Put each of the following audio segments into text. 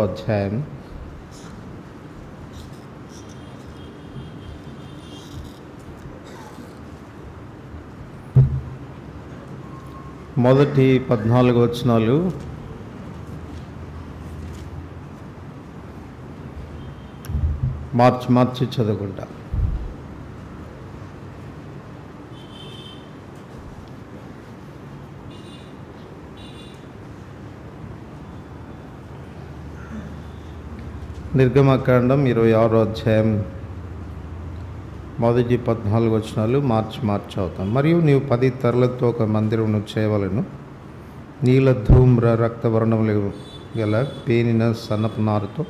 అధ్యాయం మొదటి 14 వచనాలు మార్చి చదువుకుంటా. నిర్గమకాండం 26వ అధ్యాయం మొదటి 14 వచనాలు మార్చి అవుతాం. మరియు నీవు 10 తెరలతో ఒక మందిరమును చేయవలెను. నీల ధూమ్ర రక్తవర్ణములు గల పేనిన సన్నపు నారుతో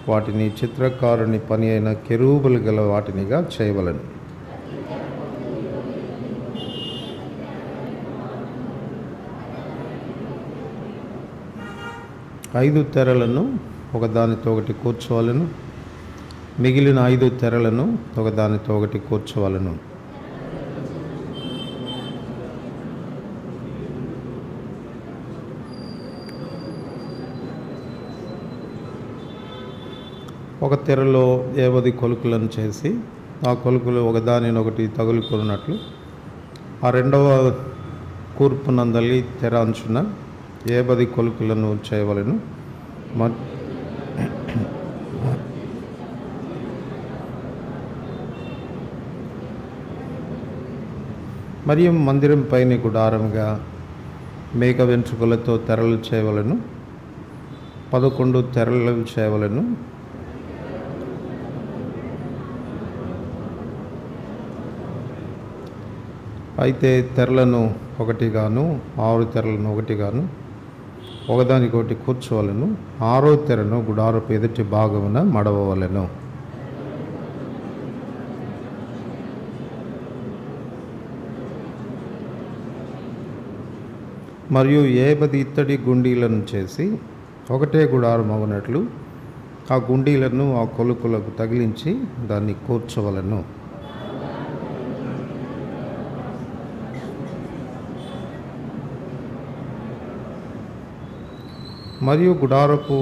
వాటిని చిత్రకారుని పని అయిన కెరూబులు గల వాటినిగా చేయవలెను. ఐదు తెరలను ఒకదానితో ఒకటి కూర్చోవలను. మిగిలిన 5 తెరలను ఒకదానితో ఒకటి కూర్చోవలను. ఒక తెరలో 50 కొలుకులను చేసి ఆ కొలుకులు ఒకదానినొకటి తగులుకున్నట్లు ఆ రెండవ కూర్పు నందలి తెర అంచున 50 కొలుకులను చేయవలను. మరియు మందిరం పైన గుడారముగా మేక వెంట్రుకలతో తెరలు చేయవలను. 11 తెరలు చేయవలను. అయితే తెరలను ఒకటిగాను 6 తెరలను ఒకటిగాను ఒకదానికొకటి కూర్చోవలను. 6వ తెరను గుడారపు ఎదుటి భాగమున మడవవలెను. మరియు 50 ఇత్తడి గుండీలను చేసి ఒకటే గుడారం అవునట్లు ఆ గుండీలను ఆ కొలుకులకు తగిలించి దాన్ని కూర్చోవలను. మరియు గుడారపు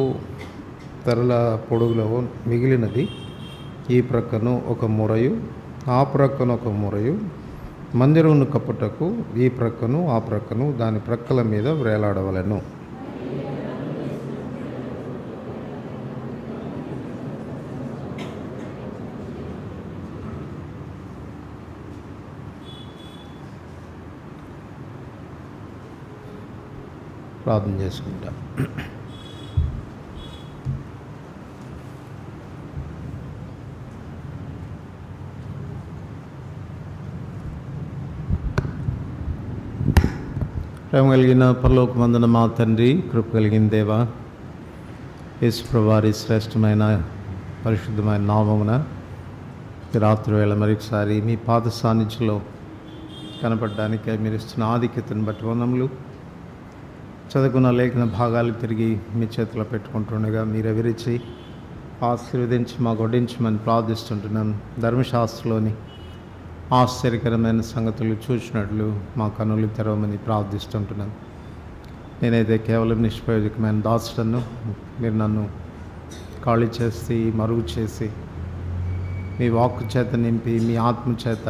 తెరల పొడుగులో మిగిలినది ఈ ప్రక్కను ఒక మూరయు ఆ ప్రక్కను ఒక మూరయు మందిరమును కప్పుటకు ఈ ప్రక్కను ఆ ప్రక్కను దాని ప్రక్కల మీద వేలాడవలెను. ప్రార్థన చేసుకుంటా. ప్రేమ కలిగిన పరలోకమందున మా తండ్రి, కృప కలిగిన దేవా, యేసు ప్రభువారి శ్రేష్టమైన పరిశుద్ధమైన నామమున రాత్రి వేళ మరొకసారి మీ పాద సాన్నిధ్యంలో కనపడడానికే మీరు ఇస్తున్న ఆధిక్యతను బట్టి వందములు. చదువుకున్న లేఖన భాగాలు తిరిగి మీ చేతిలో పెట్టుకుంటుండగా మీరే విరిచి ఆశీర్వదించి మాకు వడ్డించమని ప్రార్థిస్తుంటున్నాం. ధర్మశాస్త్రంలోని ఆశ్చర్యకరమైన సంగతులు చూసినట్లు మా కన్నులు తెరవమని ప్రార్థిస్తుంటున్నాను. నేనైతే కేవలం నిష్ప్రయోజకమైన దాసుడను. మీరు నన్ను ఖాళీ చేసి మరుగు చేసి మీ వాక్కు చేత నింపి మీ ఆత్మ చేత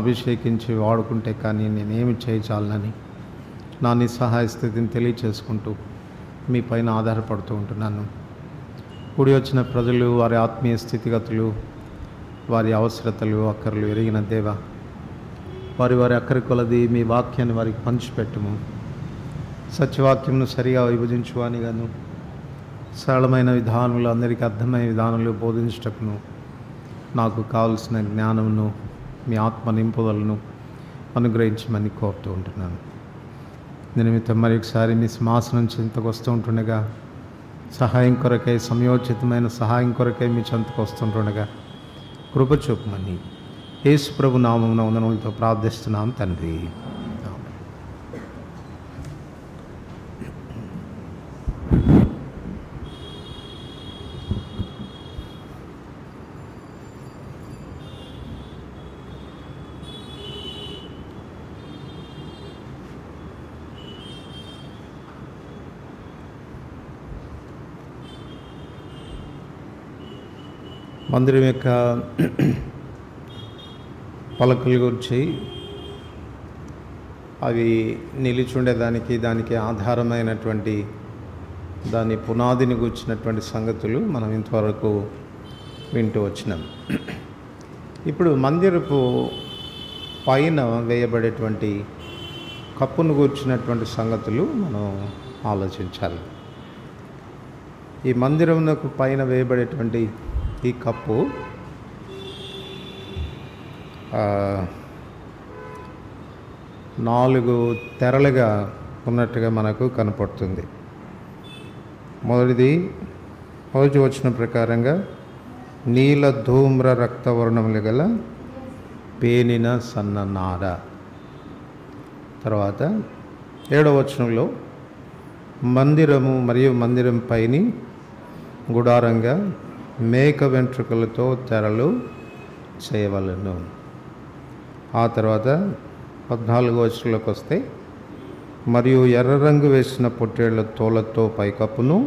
అభిషేకించి వాడుకుంటే కానీ నేనేమి చేయచాలనని నా నిస్సహాయ స్థితిని తెలియచేసుకుంటూ మీ పైన ఆధారపడుతూ ఉంటున్నాను. కూడి వచ్చిన ప్రజలు వారి ఆత్మీయ స్థితిగతులు, వారి అవసరతలు, అక్కర్లు ఎరిగిన దేవ, వారి అక్కరి కొలది మీ వాక్యాన్ని వారికి పంచిపెట్టుము. సత్యవాక్యమును సరిగా విభజించువాని గాను సరళమైన విధానములు, అందరికీ అర్థమైన విధానంలో బోధించుటకును నాకు కావలసిన జ్ఞానమును మీ ఆత్మ నింపుదలను అనుగ్రహించమని కోరుతూ ఉంటున్నాను. నిమిత్తం మరొకసారి మీ సింహాసనం చెంతకు వస్తూ ఉంటుండగా సహాయం కొరకై, సమయోచితమైన సహాయం కొరకై మీ చెంతకు వస్తుంటుండగా కృప చూపమని యేసు ప్రభు నామమున వందనములతో ప్రార్థిస్తున్నాం తండ్రి. మందిరం యొక్క పలకల గురించి, అవి నిలిచుండేదానికి దానికి ఆధారమైనటువంటి దాని పునాదిని గుర్చినటువంటి సంగతులు మనం ఇంతవరకు వింటూ వచ్చినాం. ఇప్పుడు మందిరపు పైన వేయబడేటువంటి కప్పును గూర్చినటువంటి సంగతులు మనం ఆలోచించాలి. ఈ మందిరమునకు పైన వేయబడేటువంటి ఈ కప్పు 4 తెరలుగా ఉన్నట్టుగా మనకు కనపడుతుంది. మొదటి వచనం ప్రకారంగా నీల ధూమ్ర రక్తవర్ణములు గల పేనిన సన్న నార. తర్వాత 7వ వచనంలో మందిరము మరియు మందిరం పైని గుడారంగా మేక వెంట్రుకలతో తెరలు చేయవలెను. ఆ తర్వాత 14వ వచనంలోకి వస్తే మరియు ఎర్ర రంగు వేసిన పొట్టేళ్ల తోలతో పైకప్పును,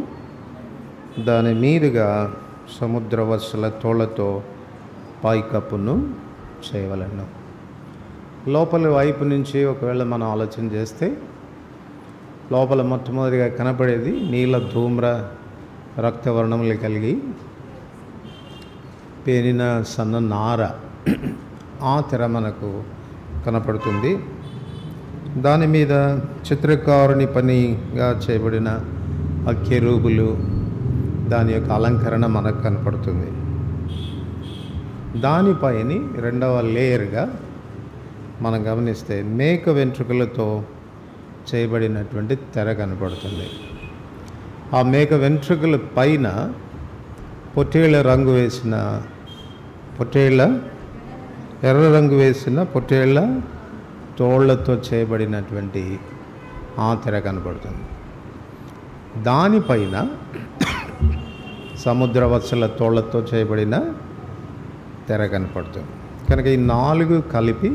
దాని మీదుగా సముద్ర వత్సల తోళ్లతో పైకప్పును చేయవలెను. లోపల వైపు నుంచి ఒకవేళ మనం ఆలోచన చేస్తే లోపల మొట్టమొదటిగా కనపడేది నీల ధూమ్ర రక్తవర్ణములు కలిగి పేనిన సన్న నార, ఆ తెర మనకు కనపడుతుంది. దాని మీద చిత్రకారుని పనిగా చేయబడిన ఆ కెరూబులు, దాని యొక్క అలంకరణ మనకు కనపడుతుంది. దానిపైని 2వ లేయర్గా మనం గమనిస్తే మేక వెంట్రుకలతో చేయబడినటువంటి తెర కనపడుతుంది. ఆ మేక వెంట్రుకల పైన ఎర్ర రంగు వేసిన పొట్టేళ్ల తోళ్లతో చేయబడినటువంటి ఆ తెర కనపడుతుంది. దానిపైన సముద్ర వత్సల తోళ్లతో చేయబడిన తెర కనపడుతుంది. కనుక ఈ 4 కలిపి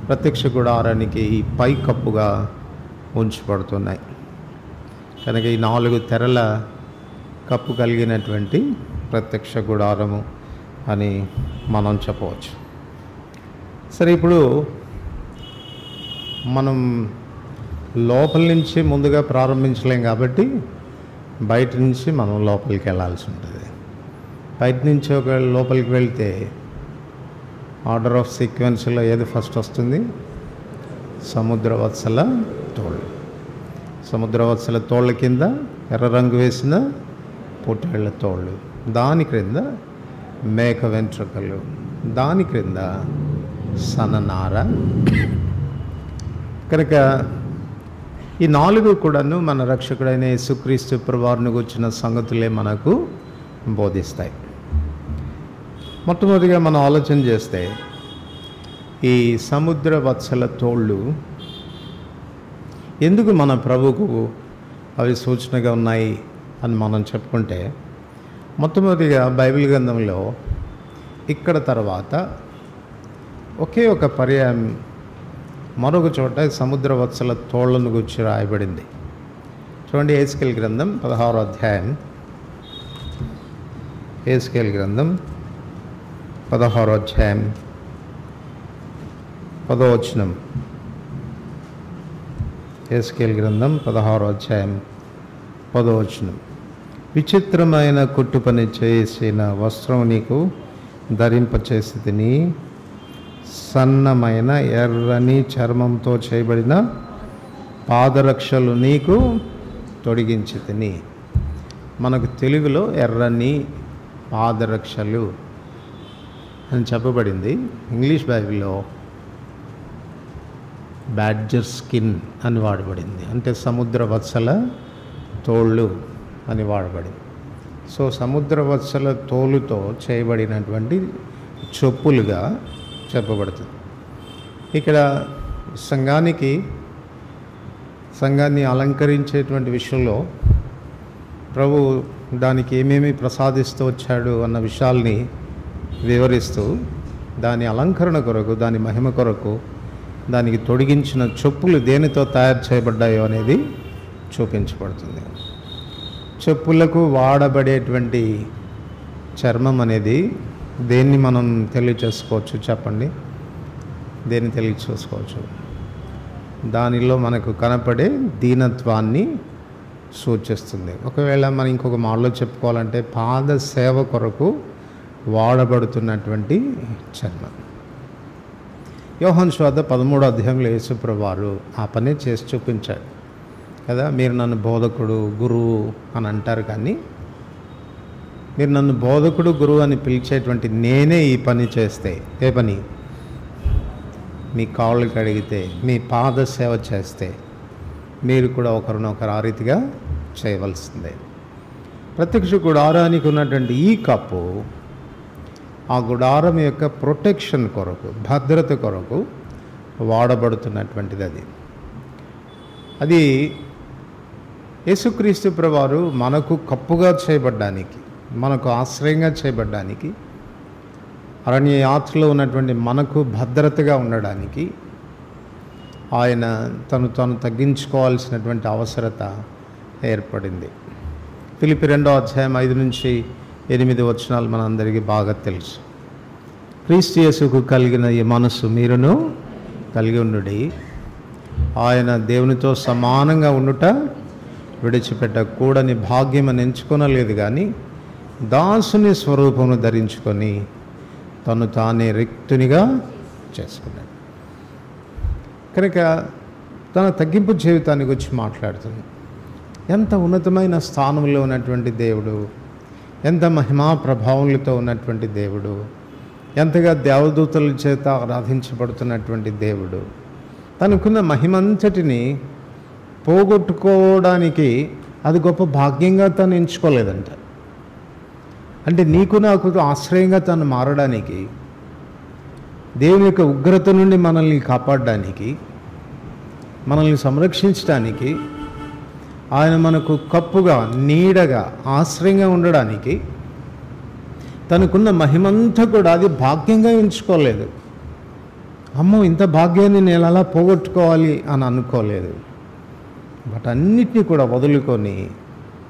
ప్రత్యక్ష గుడారానికి ఈ పై కప్పుగా ఉంచబడుతున్నాయి. కనుక ఈ 4 తెరల కప్పు కలిగినటువంటి ప్రత్యక్ష గుడారము అని మనం చెప్పవచ్చు. సరే, ఇప్పుడు మనం లోపల నుంచి ముందుగా ప్రారంభించలేం కాబట్టి బయట నుంచి మనం లోపలికి వెళ్ళాల్సి ఉంటుంది. బయట నుంచి ఒకవేళ లోపలికి వెళ్తే ఆర్డర్ ఆఫ్ సీక్వెన్స్లో ఏది ఫస్ట్ వస్తుంది? సముద్ర వత్సల తోళ్ళు. సముద్ర వత్సల తోళ్ళ కింద ఎర్ర రంగు వేసిన పొట్టేళ్ల తోళ్ళు, దాని క్రింద మేక వెంట్రుకలు, దాని క్రింద సన్ననార. కనుక ఈ 4 కూడాను మన రక్షకుడైన యేసుక్రీస్తు ప్రభువారిని గురించిన సంగతులే మనకు బోధిస్తాయి. మొట్టమొదటిగా మనం ఆలోచన చేస్తే ఈ సముద్ర వత్సల తోళ్ళు ఎందుకు మన ప్రభువుకు అవి సూచనగా ఉన్నాయి అని మనం చెప్పుకుంటే, మొట్టమొదటిగా బైబిల్ గ్రంథంలో ఇక్కడ తర్వాత ఒకే ఒక పర్యాయం మరొక చోట సముద్ర వత్సల తోళ్లను గురించి రాయబడింది. చూడండి, ఎహెజ్కేలు గ్రంథం 16వ అధ్యాయం. ఎహెజ్కేలు గ్రంథం 16వ అధ్యాయం 10వ వచనం. ఎహెజ్కేలు గ్రంథం 16వ అధ్యాయం 10వ వచనం. విచిత్రమైన కుట్టు పని చేసిన వస్త్రం నీకు ధరింపచేసి తిని, సన్నమైన ఎర్రని చర్మంతో చేయబడిన పాదరక్షలు నీకు తొడిగించి తిని. మనకు తెలుగులో ఎర్రని పాదరక్షలు అని చెప్పబడింది. ఇంగ్లీష్ బైబిల్లో బ్యాడ్జర్ స్కిన్ అని వాడబడింది, అంటే సముద్ర వత్సల తోళ్ళు అని వాడబడింది. సో సముద్ర వత్సల తోలుతో చేయబడినటువంటి చెప్పులుగా చెప్పబడుతుంది. ఇక్కడ సంఘాన్ని అలంకరించేటువంటి విషయంలో ప్రభు దానికి ఏమేమి ప్రసాదిస్తూ వచ్చాడు అన్న విషయాల్ని వివరిస్తూ, దాని అలంకరణ కొరకు, దాని మహిమ కొరకు దానికి తొడిగించిన చెప్పులు దేనితో తయారు చేయబడ్డాయో అనేది చూపించబడుతుంది. చెప్పులకు వాడబడేటువంటి చర్మం అనేది దేన్ని మనం తెలియచేసుకోవచ్చు చెప్పండి? దేన్ని తెలియచేసుకోవచ్చు? దానిలో మనకు కనపడే దీనత్వాన్ని సూచిస్తుంది. ఒకవేళ మనం ఇంకొక మాటలో చెప్పుకోవాలంటే పాద సేవ కొరకు వాడబడుతున్నటువంటి చర్మం. యోహాను సువార్త 13వ అధ్యాయంలో యేసుప్రభువు వారు ఆ పని చేసి చూపించాడు కదా. మీరు నన్ను బోధకుడు, గురువు అని అంటారు, కానీ మీరు నన్ను బోధకుడు, గురువు అని పిలిచేటువంటి నేనే ఈ పని చేస్తే, ఏ పని? మీ కాళ్ళు కడిగితే, మీ పాద సేవ చేస్తే మీరు కూడా ఒకరినొకరు ఆ రీతిగా చేయవలసిందే. ప్రత్యక్ష గుడారానికి ఉన్నటువంటి ఈ కప్పు ఆ గుడారం యొక్క ప్రొటెక్షన్ కొరకు, భద్రత కొరకు వాడబడుతున్నటువంటిది. అది యేసుక్రీస్తు ప్రభువారు మనకు కప్పుగా చేయబడ్డానికి, మనకు ఆశ్రయంగా చేయబడ్డానికి, అరణ్య యాత్రలో ఉన్నటువంటి మనకు భద్రతగా ఉండడానికి ఆయన తను తగ్గించుకోవాల్సినటువంటి అవసరత ఏర్పడింది. ఫిలిప్పీ 2వ అధ్యాయం 5-8 వచనాలు మనందరికీ బాగా తెలుసు. క్రీస్తు యేసుకు కలిగిన ఈ మనస్సు మీరును కలిగి ఉండుడి. ఆయన దేవునితో సమానంగా ఉండుట విడిచిపెట్టకూడని భాగ్యమని ఎంచుకొనలేదు, కానీ దాసుని స్వరూపమును ధరించుకొని తను తానే రిక్తునిగా చేసుకున్నాడు. కనుక తన తగ్గింపు జీవితాన్ని గురించి మాట్లాడుతుంది. ఎంత ఉన్నతమైన స్థానంలో ఉన్నటువంటి దేవుడు, ఎంత మహిమా ప్రభావములతో ఉన్నటువంటి దేవుడు, ఎంతగా దేవదూతల చేత ఆరాధించబడుతున్నటువంటి దేవుడు తనకున్న మహిమంతటిని పోగొట్టుకోవడానికి అది గొప్ప భాగ్యంగా తను ఎంచుకోలేదంట. అంటే నీకు నాకు ఆశ్రయంగా తను మారడానికి, దేవుని యొక్క ఉగ్రత నుండి మనల్ని కాపాడడానికి, మనల్ని సంరక్షించడానికి, ఆయన మనకు కప్పుగా, నీడగా, ఆశ్రయంగా ఉండడానికి తనకున్న మహిమంతా కూడా అది భాగ్యంగా ఎంచుకోలేదు. అమ్మో, ఇంత భాగ్యాన్ని నేను అలా పోగొట్టుకోవాలి అని అనుకోలేదు. వాటన్నిటినీ కూడా వదులుకొని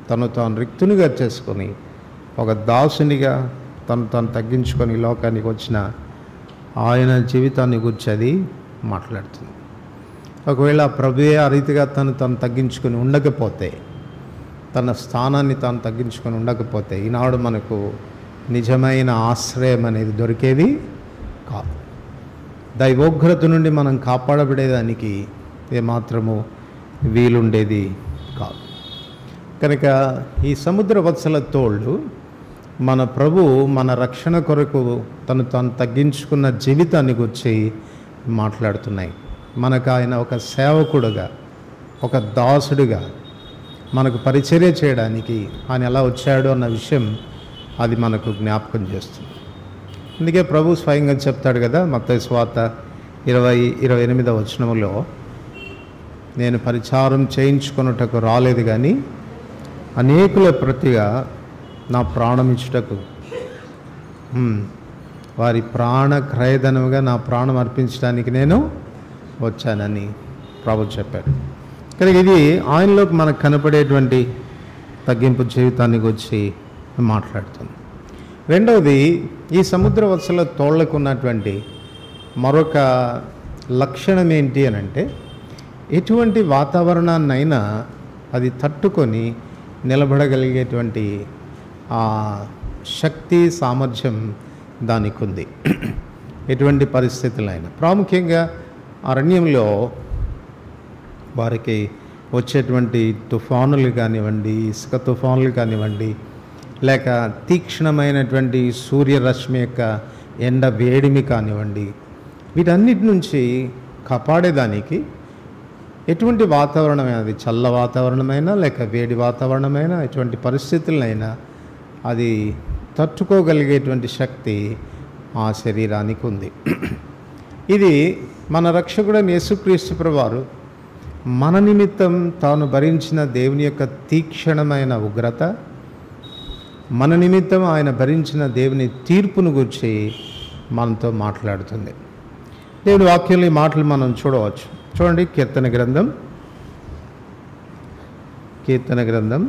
తాను రిక్తునిగా చేసుకొని ఒక దాసునిగా తను తగ్గించుకొని లోకానికి వచ్చిన ఆయన జీవితాన్ని గురించి అది మాట్లాడుతుంది. ఒకవేళ ప్రభువే ఆ రీతిగా తను తగ్గించుకొని ఉండకపోతే, తన స్థానాన్ని తాను తగ్గించుకొని ఉండకపోతే ఈనాడు మనకు నిజమైన ఆశ్రయం అనేది దొరికేది కాదు. దైవోగ్రత నుండి మనం కాపాడబడేదానికి ఏమాత్రము వీలుండేది కాదు. కనుక ఈ సముద్ర వత్సల తోళ్ళు మన ప్రభు మన రక్షణ కొరకు తను తగ్గించుకున్న జీవితాన్ని గురించి మాట్లాడుతున్నాయి. మనకు ఆయన ఒక సేవకుడుగా, ఒక దాసుడిగా మనకు పరిచర్య చేయడానికి ఆయన ఎలా వచ్చాడు అన్న విషయం అది మనకు జ్ఞాపకం చేస్తుంది. అందుకే ప్రభు స్వయంగా చెప్తాడు కదా, మత్తయి సువార్త 20:28 వచనములో, నేను పరిచారం చేయించుకొనుటకు రాలేదు, కానీ అనేకుల ప్రతిగా నా ప్రాణం ఇచ్చుటకు, వారి ప్రాణ క్రయధనముగా నా ప్రాణం అర్పించడానికి నేను వచ్చానని ప్రభు చెప్పాడు. కనుక ఇది ఆయనలోకి మనకు కనపడేటువంటి తగ్గింపు జీవితాన్ని గురించి మాట్లాడుతుంది. రెండవది, ఈ సముద్ర వత్సల తోళ్లకు ఉన్నటువంటి మరొక లక్షణం ఏంటి అని అంటే, ఎటువంటి వాతావరణాన్నైనా అది తట్టుకొని నిలబడగలిగేటువంటి ఆ శక్తి, సామర్థ్యం దానికి ఉంది. ఎటువంటి పరిస్థితులైనా, ప్రాముఖ్యంగా అరణ్యంలో వారికి వచ్చేటువంటి తుఫానులు కానివ్వండి, ఇసుక తుఫానులు కానివ్వండి, లేక తీక్షణమైనటువంటి సూర్యరశ్మి యొక్క ఎండ వేడిమి కానివ్వండి, వీటన్నిటి నుంచి కాపాడేదానికి ఎటువంటి వాతావరణమైనా, అది చల్ల వాతావరణమైనా లేక వేడి వాతావరణమైనా, ఎటువంటి పరిస్థితులైనా అది తట్టుకోగలిగేటువంటి శక్తి ఆ శరీరానికి ఉంది. ఇది మన రక్షకుడైన యేసుక్రీస్తు ప్రభువారు మన నిమిత్తం తాను భరించిన దేవుని యొక్క తీక్షణమైన ఉగ్రత, మన నిమిత్తం ఆయన భరించిన దేవుని తీర్పును గురించి మనతో మాట్లాడుతుంది. దేవుని వాక్యంలో ఈ మాటలు మనం చూడవచ్చు. చూడండి, కీర్తన గ్రంథం 32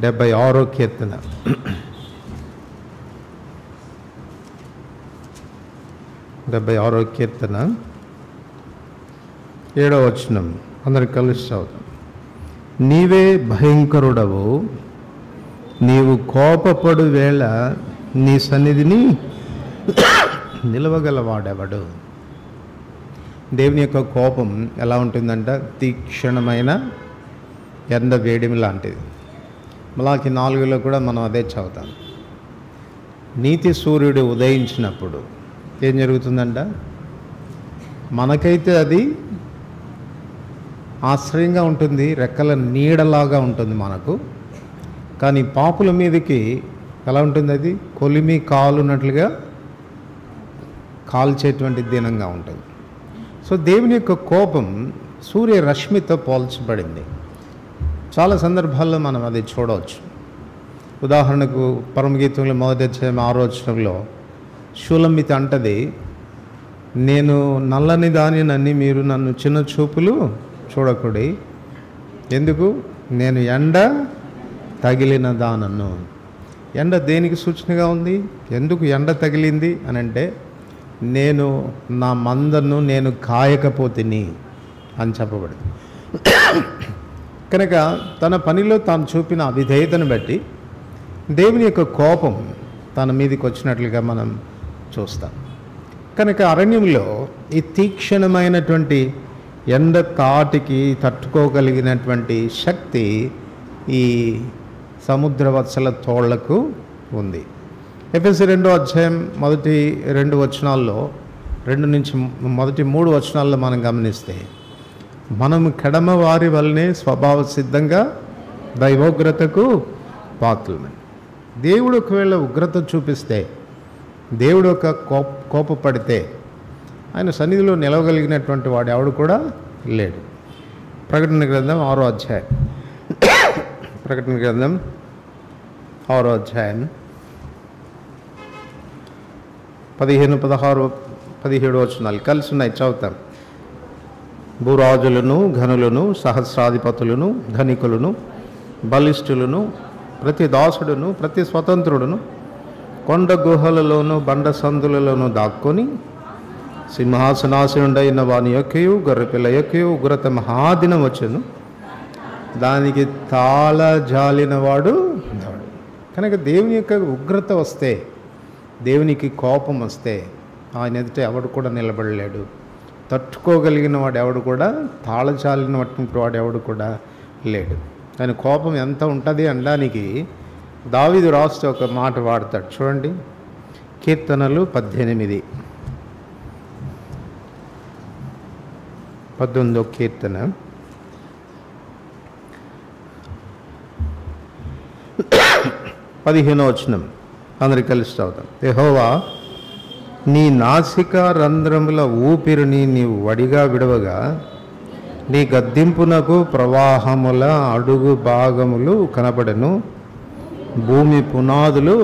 76వ కీర్తన 76వ కీర్తన 7వ వచనం అందరికి కలిసి చదువుతాం. నీవే భయంకరుడవు, నీవు కోపపడు వేళ నీ సన్నిధిని నిలవగలవాడెవడు. దేవుని యొక్క కోపం ఎలా ఉంటుందంట? తీక్షణమైన ఎండ వేడిమి లాంటిది. మలాకి 4లో కూడా మనం అదే చదువుతాం. నీతి సూర్యుడు ఉదయించినప్పుడు ఏం జరుగుతుందంట? మనకైతే అది ఆశ్రయంగా ఉంటుంది, రెక్కల నీడలాగా ఉంటుంది మనకు. కానీ పాపుల మీదకి ఎలా ఉంటుంది? అది కొలిమి కాలున్నట్లుగా కాల్చేటువంటి దినంగా ఉంటుంది. సో దేవుని యొక్క కోపం సూర్య రశ్మితో పోల్చబడింది. చాలా సందర్భాల్లో మనం అది చూడవచ్చు. ఉదాహరణకు పరమగీతంలో 1వ అధ్యాయం 6వ వచనంలో షూలమ్మితి అంటది, నేను నల్లని దానినని మీరు నన్ను చిన్న చూపులు చూడకూడి, ఎందుకు? నేను ఎండ తగిలిన దానను. ఎండ దేనికి సూచనగా ఉంది? ఎందుకు ఎండ తగిలింది అని అంటే, నేను నా మందను నేను కాయకపోతిని అని చెప్పబడింది. కనుక తన పనిలో తాను చూపిన అవిధేయతను బట్టి దేవుని యొక్క కోపం తన మీదకి వచ్చినట్లుగా మనం చూస్తాం. కనుక అరణ్యంలో ఈ తీక్షణమైనటువంటి ఎండ కాటికి తట్టుకోగలిగినటువంటి శక్తి ఈ సముద్రవత్సల తోళ్లకు ఉంది. ఎఫెసీ 2వ అధ్యాయం మొదటి 2 వచనాల్లో, 2 నుంచి మొదటి 3 వచనాల్లో మనం గమనిస్తే, మనము కడమ వారి వల్లనే స్వభావ సిద్ధంగా దైవోగ్రతకు పాత్రలు. దేవుడు ఒకవేళ ఉగ్రత చూపిస్తే, దేవుడు ఒక కోపపడితే ఆయన సన్నిధిలో నిలవగలిగినటువంటి వాడు ఎవడు కూడా లేడు. ప్రకటన గ్రంథం 6వ అధ్యాయం, ప్రకటన గ్రంథం 6వ అధ్యాయం 15, 16, 17 వచనాలు కలిసి ఉన్నాయి, చదువుతాం. భూరాజులను, ఘనులను, సహస్రాధిపతులను, ధనికులను, బలిష్ఠులను, ప్రతి దాసుడును, ప్రతి స్వతంత్రుడును కొండ గుహలలోను బండ సందులలోనూ దాక్కొని సింహాసనాసనుడైన వాని యొక్కయు గొర్రెపిల్ల యొక్కయు ఉగ్రత మహాదినం వచ్చెను, దానికి తాళ జాలిన వాడు. కనుక దేవుని యొక్క ఉగ్రత వస్తే, దేవునికి కోపం వస్తే ఆయన ఎదుట ఎవడు కూడా నిలబడలేడు. తట్టుకోగలిగిన వాడు ఎవడు కూడా, తాళజాలినటువంటి వాడు ఎవడు కూడా లేడు. ఆయన కోపం ఎంత ఉంటుంది అనడానికి దావీదు రాస్తూ ఒక మాట వాడతాడు, చూడండి. కీర్తనలు 18, 18వ కీర్తన 15వ వచనం అందరికి కలిసి చదువుతాం. యెహోవా, నీ నాసికా రంధ్రముల ఊపిరిని నీవు వడిగా విడవగా, నీ గద్దింపునకు ప్రవాహముల అడుగు భాగములు కనబడెను, భూమి పునాదులు.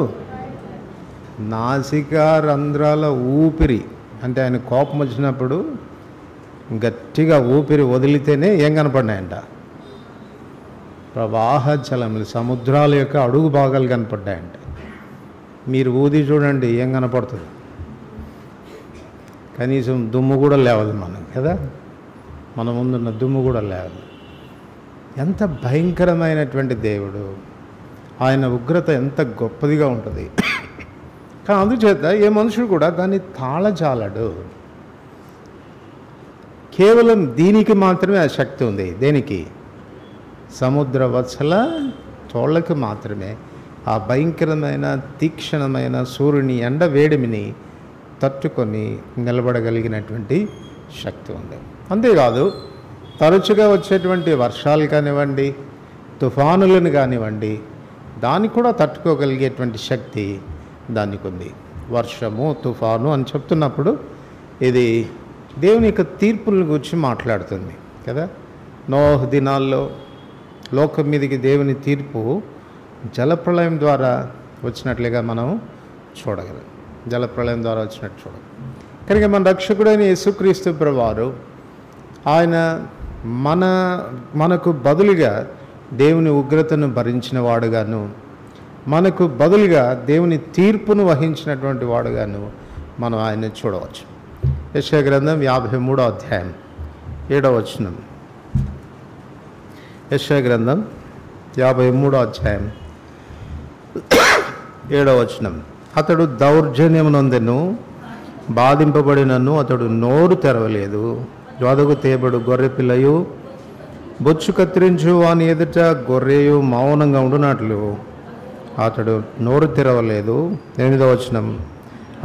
నాసికా రంధ్రాల ఊపిరి అంటే ఆయన కోపం వచ్చినప్పుడు గట్టిగా ఊపిరి వదిలితేనే ఏం కనపడినాయంట? ప్రవాహ జలములు, సముద్రాల యొక్క అడుగు భాగాలు కనపడ్డాయంట. మీరు ఊది చూడండి, ఏం కనపడుతుంది? కనీసం దుమ్ము కూడా లేవదు మనం కదా, మన ముందున్న దుమ్ము కూడా లేవదు. ఎంత భయంకరమైనటువంటి దేవుడు! ఆయన ఉగ్రత ఎంత గొప్పదిగా ఉంటుంది. కానీ అందుచేత ఏ మనుషుడు కూడా దాన్ని తాళజాలడు. కేవలం దీనికి మాత్రమే ఆ శక్తి ఉంది. దేనికి? సముద్ర వత్సల తోళ్లకు మాత్రమే ఆ భయంకరమైన తీక్షణమైన సూర్యుని ఎండ వేడిమిని తట్టుకొని నిలబడగలిగినటువంటి శక్తి ఉంది. అంతేకాదు, తరచుగా వచ్చేటువంటి వర్షాలు కానివ్వండి, తుఫానులను కానివ్వండి, దాన్ని కూడా తట్టుకోగలిగేటువంటి శక్తి దానికి ఉంది. వర్షము, తుఫాను అని చెప్తున్నప్పుడు ఇది దేవుని యొక్క తీర్పుల గురించి మాట్లాడుతుంది కదా. నోహ్ దినాల్లో లోకం మీదకి దేవుని తీర్పు జలప్రళయం ద్వారా వచ్చినట్లుగా మనం చూడగలం. జలప్రళయం ద్వారా వచ్చినట్టు చూడగలం. కనుక మన రక్షకుడైన యేసుక్రీస్తు ప్రభువారు ఆయన మనకు బదులుగా దేవుని ఉగ్రతను భరించిన వాడుగాను, మనకు బదులుగా దేవుని తీర్పును వహించినటువంటి వాడుగాను మనం ఆయన్ని చూడవచ్చు. యెషయా గ్రంథం 53వ అధ్యాయం 7వ వచనం. యెషయా గ్రంథం 53వ అధ్యాయం 7వ వచనం. అతడు దౌర్జన్యమునందెను, బాధింపబడినను అతడు నోరు తెరవలేదు. వదకు తేబడు గొర్రె పిల్లయు బొచ్చు కత్తిరించు వాని ఎదుట గొర్రెయు మౌనంగా ఉండునట్లు అతడు నోరు తెరవలేదు. 8వ వచనం.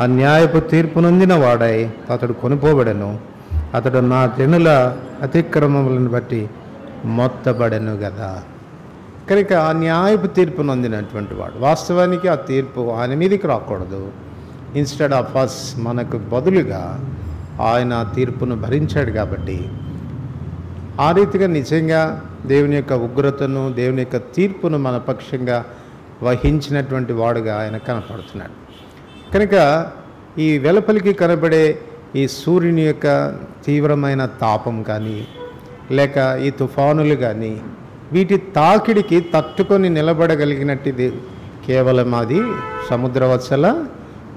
అన్యాయపు తీర్పు నొందిన వాడై అతడు కొనిపోబడెను, అతడు నా జనుల అతిక్రమములను బట్టి మొత్తబడెను కదా. కనుక ఆ న్యాయపు తీర్పు నొందినటువంటి వాడు, వాస్తవానికి ఆ తీర్పు ఆయన మీదకి రాకూడదు. ఇన్స్టెడ్ ఆఫ్ అస్, మనకు బదులుగా ఆయన తీర్పును భరించాడు. కాబట్టి ఆ రీతిగా నిజంగా దేవుని యొక్క ఉగ్రతను, దేవుని యొక్క తీర్పును మన పక్షంగా వహించినటువంటి వాడుగా ఆయన కనపడుతున్నాడు. కనుక ఈ వెలుపలికి కనబడే ఈ సూర్యుని యొక్క తీవ్రమైన తాపం కానీ, లేక ఈ తుఫానులు కానీ, వీటి తాకిడికి తట్టుకొని నిలబడగలిగినట్టుది కేవలం అది సముద్రవత్సల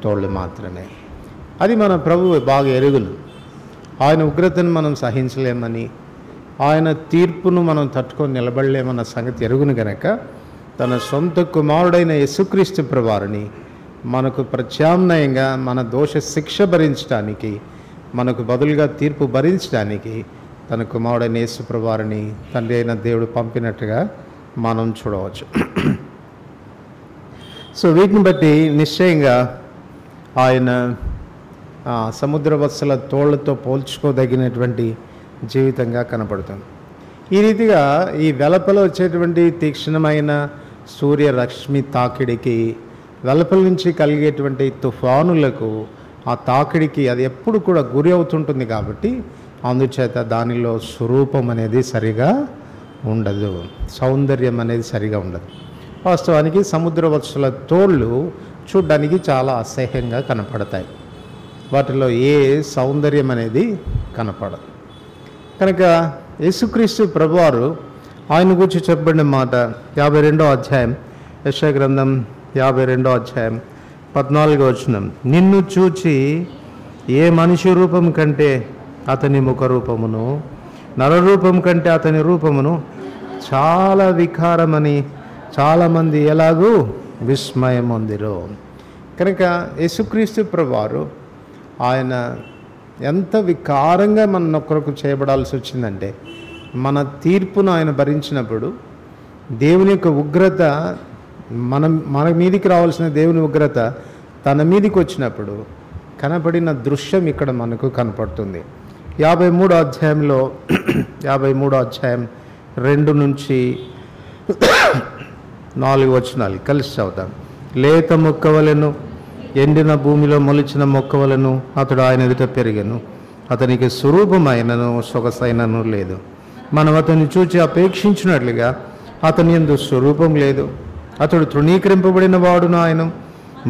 తోళ్ళు మాత్రమే. అది మన ప్రభువు బాగా ఎరుగును. ఆయన ఉగ్రతను మనం సహించలేమని, ఆయన తీర్పును మనం తట్టుకొని నిలబడలేమన్న సంగతి ఎరుగును గనక తన సొంత కుమారుడైన యేసుక్రీస్తు ప్రభువారిని మనకు ప్రత్యామ్నాయంగా మన దోష శిక్ష భరించడానికి, మనకు బదులుగా తీర్పు భరించడానికి తన కుమారుడైన యేసు ప్రభువారిని తండ్రి అయిన దేవుడు పంపినట్టుగా మనం చూడవచ్చు. సో వీటిని బట్టి నిశ్చయంగా ఆయన సముద్రవత్సల తోళ్లతో పోల్చుకోదగినటువంటి జీవితంగా కనపడుతుంది. ఈ రీతిగా ఈ వెలపల వచ్చేటువంటి తీక్షణమైన సూర్యరశ్మి తాకిడికి, వెలపల నుంచి కలిగేటువంటి తుఫానులకు, ఆ తాకిడికి అది ఎప్పుడు కూడా గురి అవుతుంటుంది. కాబట్టి అందుచేత దానిలో స్వరూపం అనేది సరిగా ఉండదు, సౌందర్యం అనేది సరిగా ఉండదు. వాస్తవానికి సముద్రవత్సల తోళ్ళు చూడ్డానికి చాలా అసహ్యంగా కనపడతాయి. వాటిలో ఏ సౌందర్యం అనేది కనపడదు. కనుక యేసుక్రీస్తు ప్రభువారు ఆయన గురించి చెప్పబడిన మాట 52వ అధ్యాయం, యెషయా గ్రంథం 52వ అధ్యాయం 14వ వచనం. నిన్ను చూచి ఏ మనిషి రూపం కంటే అతని ముఖ రూపమును, నరరూపం కంటే అతని రూపమును చాలా వికారమని చాలామంది ఎలాగూ విస్మయం పొందిరు. కనుక యేసుక్రీస్తు ప్రభువారు ఆయన ఎంత వికారంగా మన కొరకు చేయబడాల్సి వచ్చిందంటే, మన తీర్పును ఆయన భరించినప్పుడు దేవుని యొక్క ఉగ్రత మన మీదికి రావాల్సిన దేవుని ఉగ్రత తన మీదికి వచ్చినప్పుడు కనపడిన దృశ్యం ఇక్కడ మనకు కనపడుతుంది. 53వ అధ్యాయంలో 53వ అధ్యాయం 2 నుంచి 4 వచనాలు కలిసి చదువుతాం. లేత మొక్కవలెను, ఎండిన భూమిలో మొలిచిన మొక్కవలను అతడు ఆయన ఎదుట పెరిగెను. అతనికి స్వరూపమైనను సొగసైనను లేదు. మనం అతన్ని చూచి అపేక్షించినట్లుగా అతని యందు స్వరూపం లేదు. అతడు తృణీకరింపబడిన వాడును, ఆయన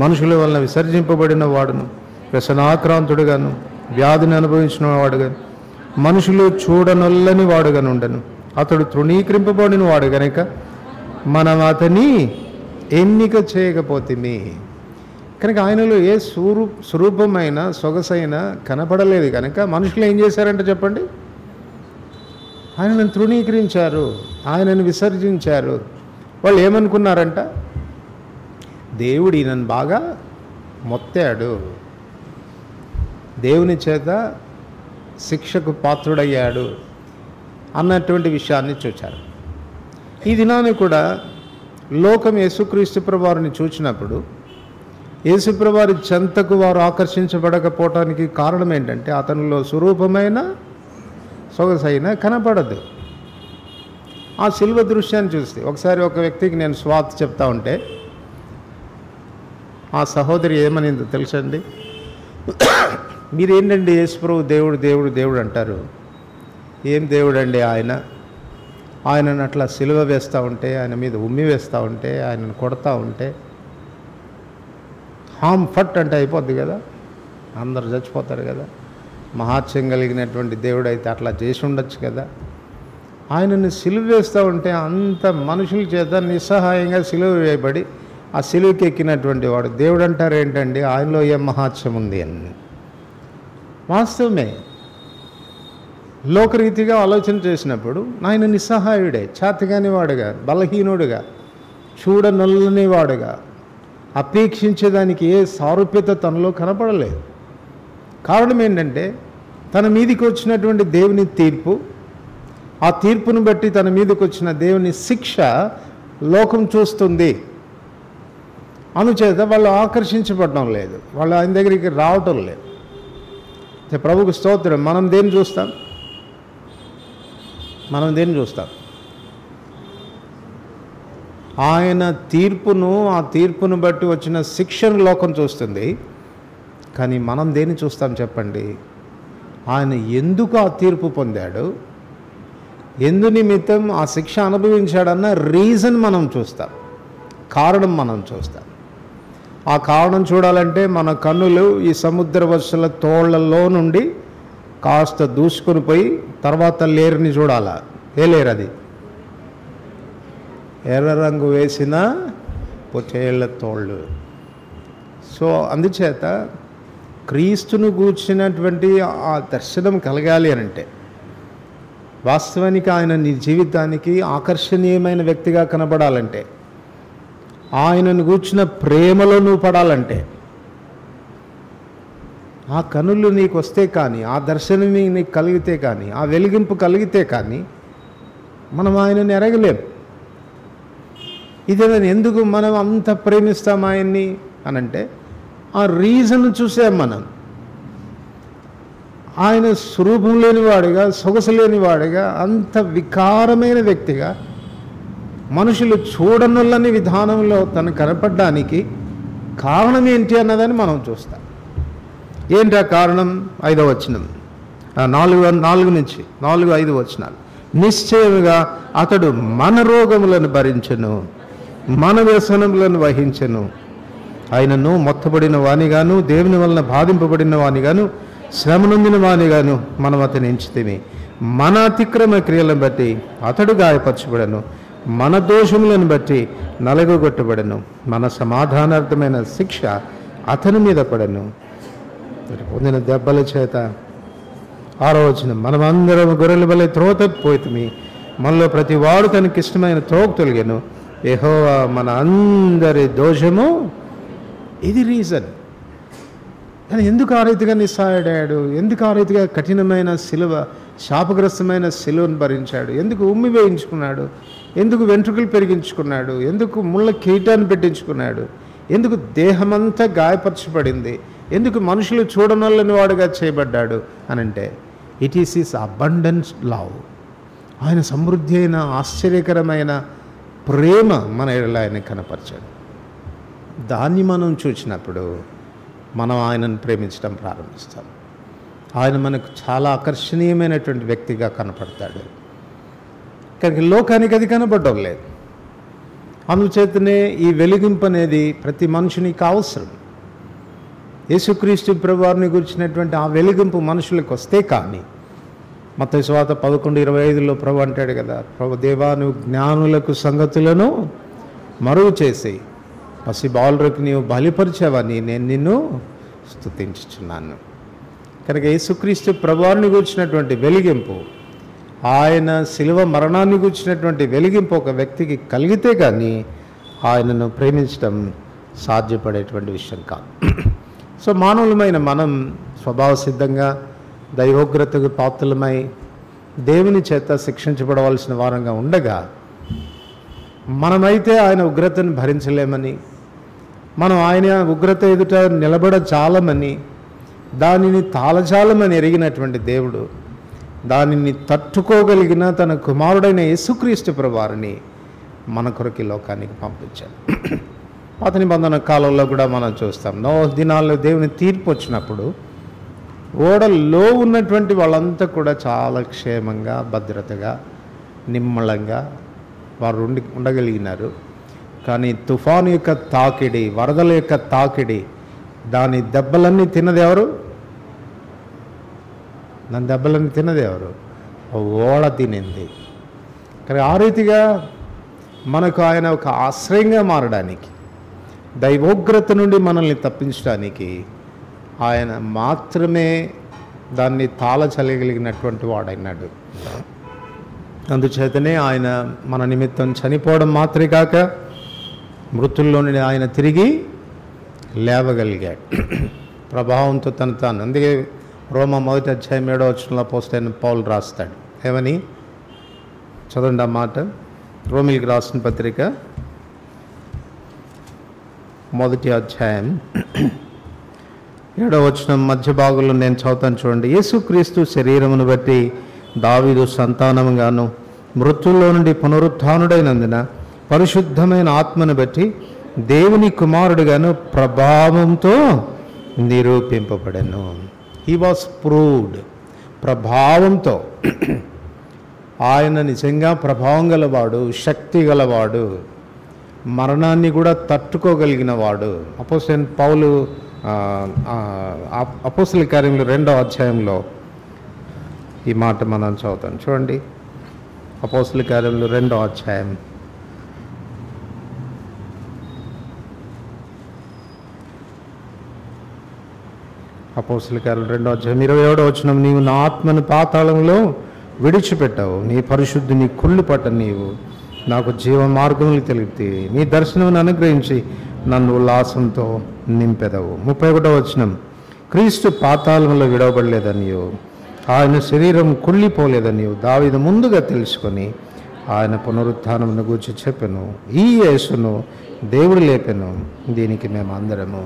మనుషుల వలన విసర్జింపబడిన వాడును, వ్యసనాక్రాంతుడుగాను వ్యాధిని అనుభవించిన వాడుగాను మనుషులు చూడనొల్లని వాడుగా ఉండను. అతడు తృణీకరింపబడిన వాడు గనక మనం అతని ఎన్నిక చేయకపోతేమి. కనుక ఆయనలో ఏ స్వరూపమైన సొగసైన కనపడలేదు. కనుక మనుషులు ఏం చేశారంటే చెప్పండి, ఆయనను తృణీకరించారు, ఆయనను విసర్జించారు. వాళ్ళు ఏమనుకున్నారంట, దేవుడు ఈయనను బాగా మొత్తాడు, దేవుని చేత శిక్షకు పాత్రుడయ్యాడు అన్నటువంటి విషయాన్ని చూచారు. ఈ దినాన్ని కూడా లోకం యేసుక్రీస్తు ప్రభువారిని చూచినప్పుడు యేసుప్రభువారి చెంతకు వారు ఆకర్షించబడకపోవటానికి కారణం ఏంటంటే అతనిలో స్వరూపమైన సొగసైన కనపడదు. ఆ శిల్వ దృశ్యాన్ని చూస్తే ఒకసారి ఒక వ్యక్తికి నేను స్వార్థ చెప్తా ఉంటే ఆ సహోదరి ఏమనిందో తెలుసండి, మీరేంటండి యేసుప్రభు దేవుడు దేవుడు దేవుడు అంటారు, ఏం దేవుడు అండి ఆయనను అట్లా సిలువ వేస్తూ ఉంటే, ఆయన మీద ఉమ్మి వేస్తూ ఉంటే, ఆయనను కొడతా ఉంటే హామ్ ఫట్ అంటే అయిపోద్ది కదా, అందరు చచ్చిపోతారు కదా, మహాత్యం కలిగినటువంటి దేవుడు అయితే అట్లా చేసి ఉండొచ్చు కదా ఆయనను సిలువ వేస్తూ ఉంటే అంత మనుషుల చేత నిస్సహాయంగా సిలువ వేయబడి ఆ సిలువకి ఎక్కినటువంటి వాడు దేవుడు అంటారు ఏంటండి, ఆయనలో ఏం మహాత్యం ఉంది అని. వాస్తవమే. లోకరీతిగా ఆలోచన చేసినప్పుడు ఆయన నిస్సహాయుడే, చేతగాని వాడుగా, బలహీనుడుగా, చూడనల్లని వాడుగా, అపేక్షించేదానికి ఏ సారూప్యత తనలో కనపడలేదు. కారణం ఏంటంటే తన మీదికి వచ్చినటువంటి దేవుని తీర్పు, ఆ తీర్పును బట్టి తన మీదకి వచ్చిన దేవుని శిక్ష లోకం చూస్తుంది. అందుచేత వాళ్ళు ఆకర్షించబడడం లేదు, వాళ్ళు ఆయన దగ్గరికి రావటం లేదు. ప్రభుకు స్తోత్రం. మనం దేన్ని చూస్తాం? ఆయన తీర్పును, ఆ తీర్పును బట్టి వచ్చిన శిక్షను లోకం చూస్తుంది. కానీ మనం దేన్ని చూస్తాం చెప్పండి? ఆయన ఎందుకు ఆ తీర్పు పొందాడు, ఎందు నిమిత్తం ఆ శిక్ష అనుభవించాడన్న రీజన్ మనం చూస్తాం, కారణం మనం చూస్తాం. ఆ కారణం చూడాలంటే మన కన్నులు ఈ సముద్ర వర్షల తోళ్లలో నుండి కాస్త దూసుకొని పోయి తర్వాత లేరుని చూడాలా. ఏ లేరు అది? ఎర్ర రంగు వేసిన పొట్టేళ్ల తోళ్ళు. సో అందుచేత క్రీస్తును గూర్చినటువంటి ఆ దర్శనం కలగాలి అనంటే, వాస్తవానికి ఆయన నీ జీవితానికి ఆకర్షణీయమైన వ్యక్తిగా కనబడాలంటే, ఆయనను గూర్చిన ప్రేమలో నువ్వు పడాలంటే, ఆ కనులు నీకు వస్తే కానీ, ఆ దర్శనం నీకు కలిగితే కానీ, ఆ వెలిగింపు కలిగితే కానీ మనం ఆయనని ఎరగలేం. ఇదేనా ఎందుకు మనం అంత ప్రేమిస్తాం ఆయన్ని అనంటే, ఆ రీజన్ చూసాం మనం. ఆయన స్వరూపం లేనివాడిగా, సొగసు లేనివాడిగా, అంత వికారమైన వ్యక్తిగా, మనుషులు చూడనులని విధానంలో తను కనపడడానికి కారణం ఏంటి అన్నదని మనం చూస్తాం. ఏంటి ఆ కారణం? 5వ వచనం, 4 నుంచి 4-5 వచనాలు. నిశ్చయముగా అతడు మన రోగములను భరించెను, మన వ్యసనములను వహించెను. ఆయనను మొత్తబడిన వానిగాను, దేవుని వలన బాధింపబడిన వానిగాను, శ్రమ నొందిన వానిగాను మనం అతని ఎంచితిమి. మన అతిక్రమ క్రియలను బట్టి అతడు గాయపరచబడను, మన దోషములను బట్టి నలగొట్టబడను, మన సమాధానార్థమైన శిక్ష అతని మీద పడను. పొందిన దెబ్బల చేత 6వ వచనం, మనమందరం గొర్రెల వలె త్రోతపోయితిమి, మనలో ప్రతి వాడు తనకిష్టమైన త్రోవ తొలగెను, యెహోవా మన అందరి దోషము. ఇది రీజన్. కానీ ఎందుకు ఆ రీతిగా నిస్సహాయుడాడు? ఎందుకు ఆ రీతిగా కఠినమైన సిలువ, శాపగ్రస్తమైన సిలువను భరించాడు? ఎందుకు ఉమ్మి వేయించుకున్నాడు? ఎందుకు వెంట్రుకలు పెరిగించుకున్నాడు? ఎందుకు ముళ్ళ కీటాన్ని పెట్టించుకున్నాడు? ఎందుకు దేహమంతా గాయపరచబడింది? ఎందుకు మనుషులు చూడనల్లని వాడుగా చేయబడ్డాడు అనంటే, it is his abundance love. ఆయన సమృద్ధి అయిన ఆశ్చర్యకరమైన ప్రేమ మన ఎడల ఆయన కనపరిచాడు. దాన్ని మనం చూసినప్పుడు మనం ఆయనను ప్రేమించడం ప్రారంభిస్తాం. ఆయన మనకు చాలా ఆకర్షణీయమైనటువంటి వ్యక్తిగా కనపడతాడు. కానీ లోకానికి అది కనపడడం లేదు. అందుచేతనే ఈ వెలిగింపు అనేది ప్రతి మనుషునికి అవసరం. యేసుక్రీస్తు ప్రభువారిని గురించినటువంటి ఆ వెలిగింపు మనుషులకు వస్తే కానీ, మత్తయి సువార్త 11:25లో ప్రభు అంటాడు కదా, ప్రభు దేవా నువ్వు జ్ఞానులకు సంగతులను మరుగు చేసి పసి బాలురకు నీవు బలిపరిచావని నేను నిన్ను స్తుతించుచున్నాను. కనుక యేసుక్రీస్తు ప్రభువారిని గురించినటువంటి వెలిగింపు, ఆయన శిలువ మరణాన్ని గురించినటువంటి వెలిగింపు ఒక వ్యక్తికి కలిగితే కానీ ఆయనను ప్రేమించడం సాధ్యపడేటువంటి విషయం కాదు. సో మానవులమైన మనం స్వభావ సిద్ధంగా దైవోగ్రతకు పాత్రలమై దేవుని చేత శిక్షించబడవలసిన వారంగా ఉండగా, మనమైతే ఆయన ఉగ్రతను భరించలేమని, మనం ఆయన ఉగ్రత ఎదుట నిలబడచాలమని, దానిని తాళచాలమని ఎరిగినటువంటి దేవుడు దానిని తట్టుకోగలిగిన తన కుమారుడైన యేసుక్రీస్తు ప్రభువారిని మన కొరకు లోకానికి పంపించాడు. పాత నిబంధన కాలంలో కూడా మనం చూస్తాం, నోహు దినాల్లో దేవుని తీర్పు వచ్చినప్పుడు ఓడల్లో ఉన్నటువంటి వాళ్ళంతా కూడా చాలా క్షేమంగా, భద్రతగా, నిమ్మళంగా వారు ఉండగలిగినారు. కానీ తుఫాను యొక్క తాకిడి, వరదల యొక్క తాకిడి, దాని దెబ్బలన్నీ తిన్నది ఎవరు? ఓడ తినింది. కానీ ఆ రీతిగా మనకు ఆయన ఒక ఆశ్రయంగా మారడానికి, దైవోగ్రత నుండి మనల్ని తప్పించడానికి ఆయన మాత్రమే దాన్ని తాళచలగలిగినటువంటి వాడైనాడు. అందుచేతనే ఆయన మన నిమిత్తం చనిపోవడం మాత్రమే కాక మృతుల్లో నుండి ఆయన తిరిగి లేవగలిగాడు ప్రభావంతో తాను. అందుకే రోమా 1:7 అపోస్తలుడైన పౌలు రాస్తాడు. ఏమని చదవండి ఆ మాట. రోమిలికి రాసిన పత్రిక 1:7 మధ్య భాగంలో నేను చదువుతాను చూడండి. యేసుక్రీస్తు శరీరమును బట్టి దావీదు సంతానముగాను మృతుల్లో నుండి పునరుత్థానుడైనందున పరిశుద్ధమైన ఆత్మను బట్టి దేవుని కుమారుడుగాను ప్రభావంతో నిరూపింపబడెను. He was proved. ప్రభావంతో. ఆయన నిజంగా ప్రభావం గలవాడు, శక్తి గలవాడు, మరణాన్ని కూడా తట్టుకోగలిగిన వాడు. అపోస్తలుడైన పౌలు అపోస్తల కార్యములు 2వ ఈ మాట మనం చదువుతాం చూడండి. అపోస్తల కార్యములు 2వ అపోస్తల కార్యములు 2:27 నీవు నా ఆత్మను పాతాళంలో విడిచిపెట్టావు, నీ పరిశుద్ధిని కుళ్ళు పట్ట నీవు నాకు జీవ మార్గములు తెలిపితే, నీ దర్శనమును అనుగ్రహించి నన్ను ఉల్లాసంతో నింపెదవు. 31 క్రీస్తు పాతాళంలో విడవబడలేదనియో, ఆయన శరీరం కుళ్ళిపోలేదనియో దావీదు ముందుగా తెలుసుకొని ఆయన పునరుత్థానమును గూర్చి చెప్పెను. ఈ యేసును దేవుడు లేపెను, దీనికి మేము అందరము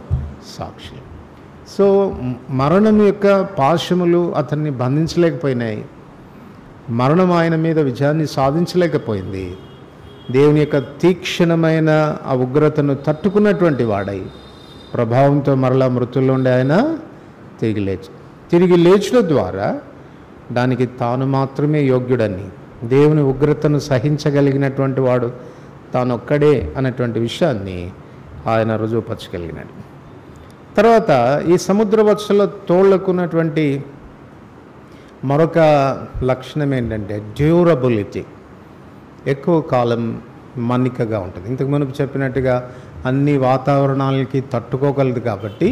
సాక్షి. సో మరణం యొక్క పాశములు అతన్ని బంధించలేకపోయినాయి. మరణం ఆయన మీద విజయాన్ని సాధించలేకపోయింది. దేవుని యొక్క తీక్షణమైన ఆ ఉగ్రతను తట్టుకున్నటువంటి వాడై ప్రభావంతో మరలా మృతుల్లో ఉండి ఆయన తిరిగి లేచడం ద్వారా దానికి తాను మాత్రమే యోగ్యుడని, దేవుని ఉగ్రతను సహించగలిగినటువంటి వాడు తానొక్కడే అన్నటువంటి విషయాన్ని ఆయన రుజువుపరచగలిగినాడు. తర్వాత ఈ సముద్ర వత్సల తోళ్లకున్నటువంటి మరొక లక్షణం ఏంటంటే డ్యూరబిలిటీ. ఎక్కువ కాలం మన్నికగా ఉంటుంది. ఇంతకు మునుపు చెప్పినట్టుగా అన్ని వాతావరణాలకి తట్టుకోగలదు కాబట్టి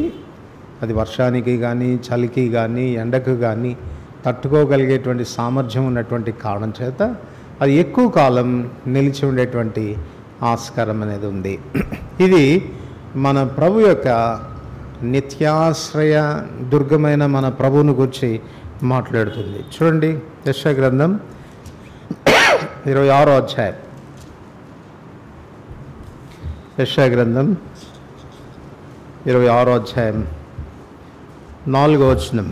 అది వర్షానికి కానీ చలికి కానీ ఎండకు కానీ తట్టుకోగలిగేటువంటి సామర్థ్యం ఉన్నటువంటి కారణం చేత అది ఎక్కువ కాలం నిలిచి ఉండేటువంటి ఆస్కారం అనేది ఉంది. ఇది మన ప్రభు యొక్క నిత్యాశ్రయ దుర్గమైన మన ప్రభువును గురించి మాట్లాడుతుంది. చూడండి యెషయా గ్రంథం 26 యెషయా గ్రంథం 26 4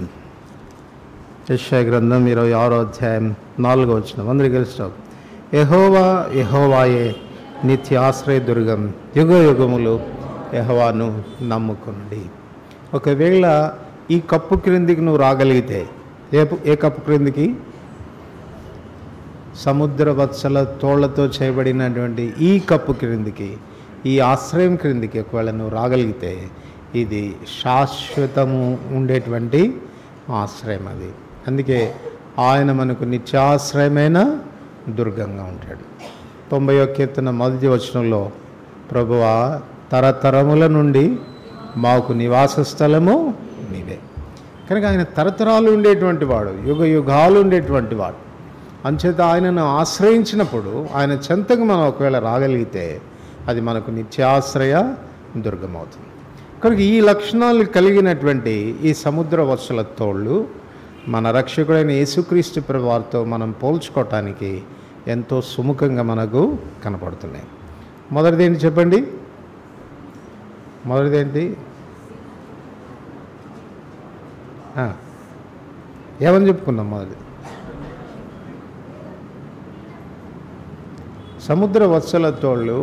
యెషయా గ్రంథం 26 4 అందరికీ తెలుసు. యెహోవా యెహోవాయే నిత్యాశ్రయ దుర్గం, యుగ యుగములు యెహోవాను నమ్ముకునండి. ఒకవేళ ఈ కప్పు క్రిందికి నువ్వు రాగలిగితే, ఏ కప్పు క్రిందికి? సముద్ర వత్సల తోళ్లతో చేయబడినటువంటి ఈ కప్పు క్రిందికి, ఈ ఆశ్రయం క్రిందికి ఒకవేళ నువ్వు రాగలిగితే ఇది శాశ్వతము ఉండేటువంటి ఆశ్రయం. అది అందుకే ఆయన మనకు నిత్యాశ్రయమైన దుర్గంగా ఉంటాడు. 90వ కీర్తన 1 ప్రభువా తరతరముల నుండి మాకు నివాస స్థలము నీవే. కనుక ఆయన తరతరాలు ఉండేటువంటి వాడు, యుగ యుగాలు ఉండేటువంటి వాడు. అంచేత ఆయనను ఆశ్రయించినప్పుడు ఆయన చెంతకు మనం ఒకవేళ రాగలిగితే అది మనకు నిత్యాశ్రయ దుర్గం అవుతుంది. కనుక ఈ లక్షణాలు కలిగినటువంటి ఈ సముద్ర వత్సల తోళ్ళు మన రక్షకుడైన యేసుక్రీస్తు ప్రభువారితో మనం పోల్చుకోవటానికి ఎంతో సుముఖంగా మనకు కనపడుతున్నాయి. మొదటిదేంటి చెప్పండి? మొదటిదేంటి? ఏమని చెప్పుకున్నాం? మొదటి సముద్ర వత్సల తోళ్ళు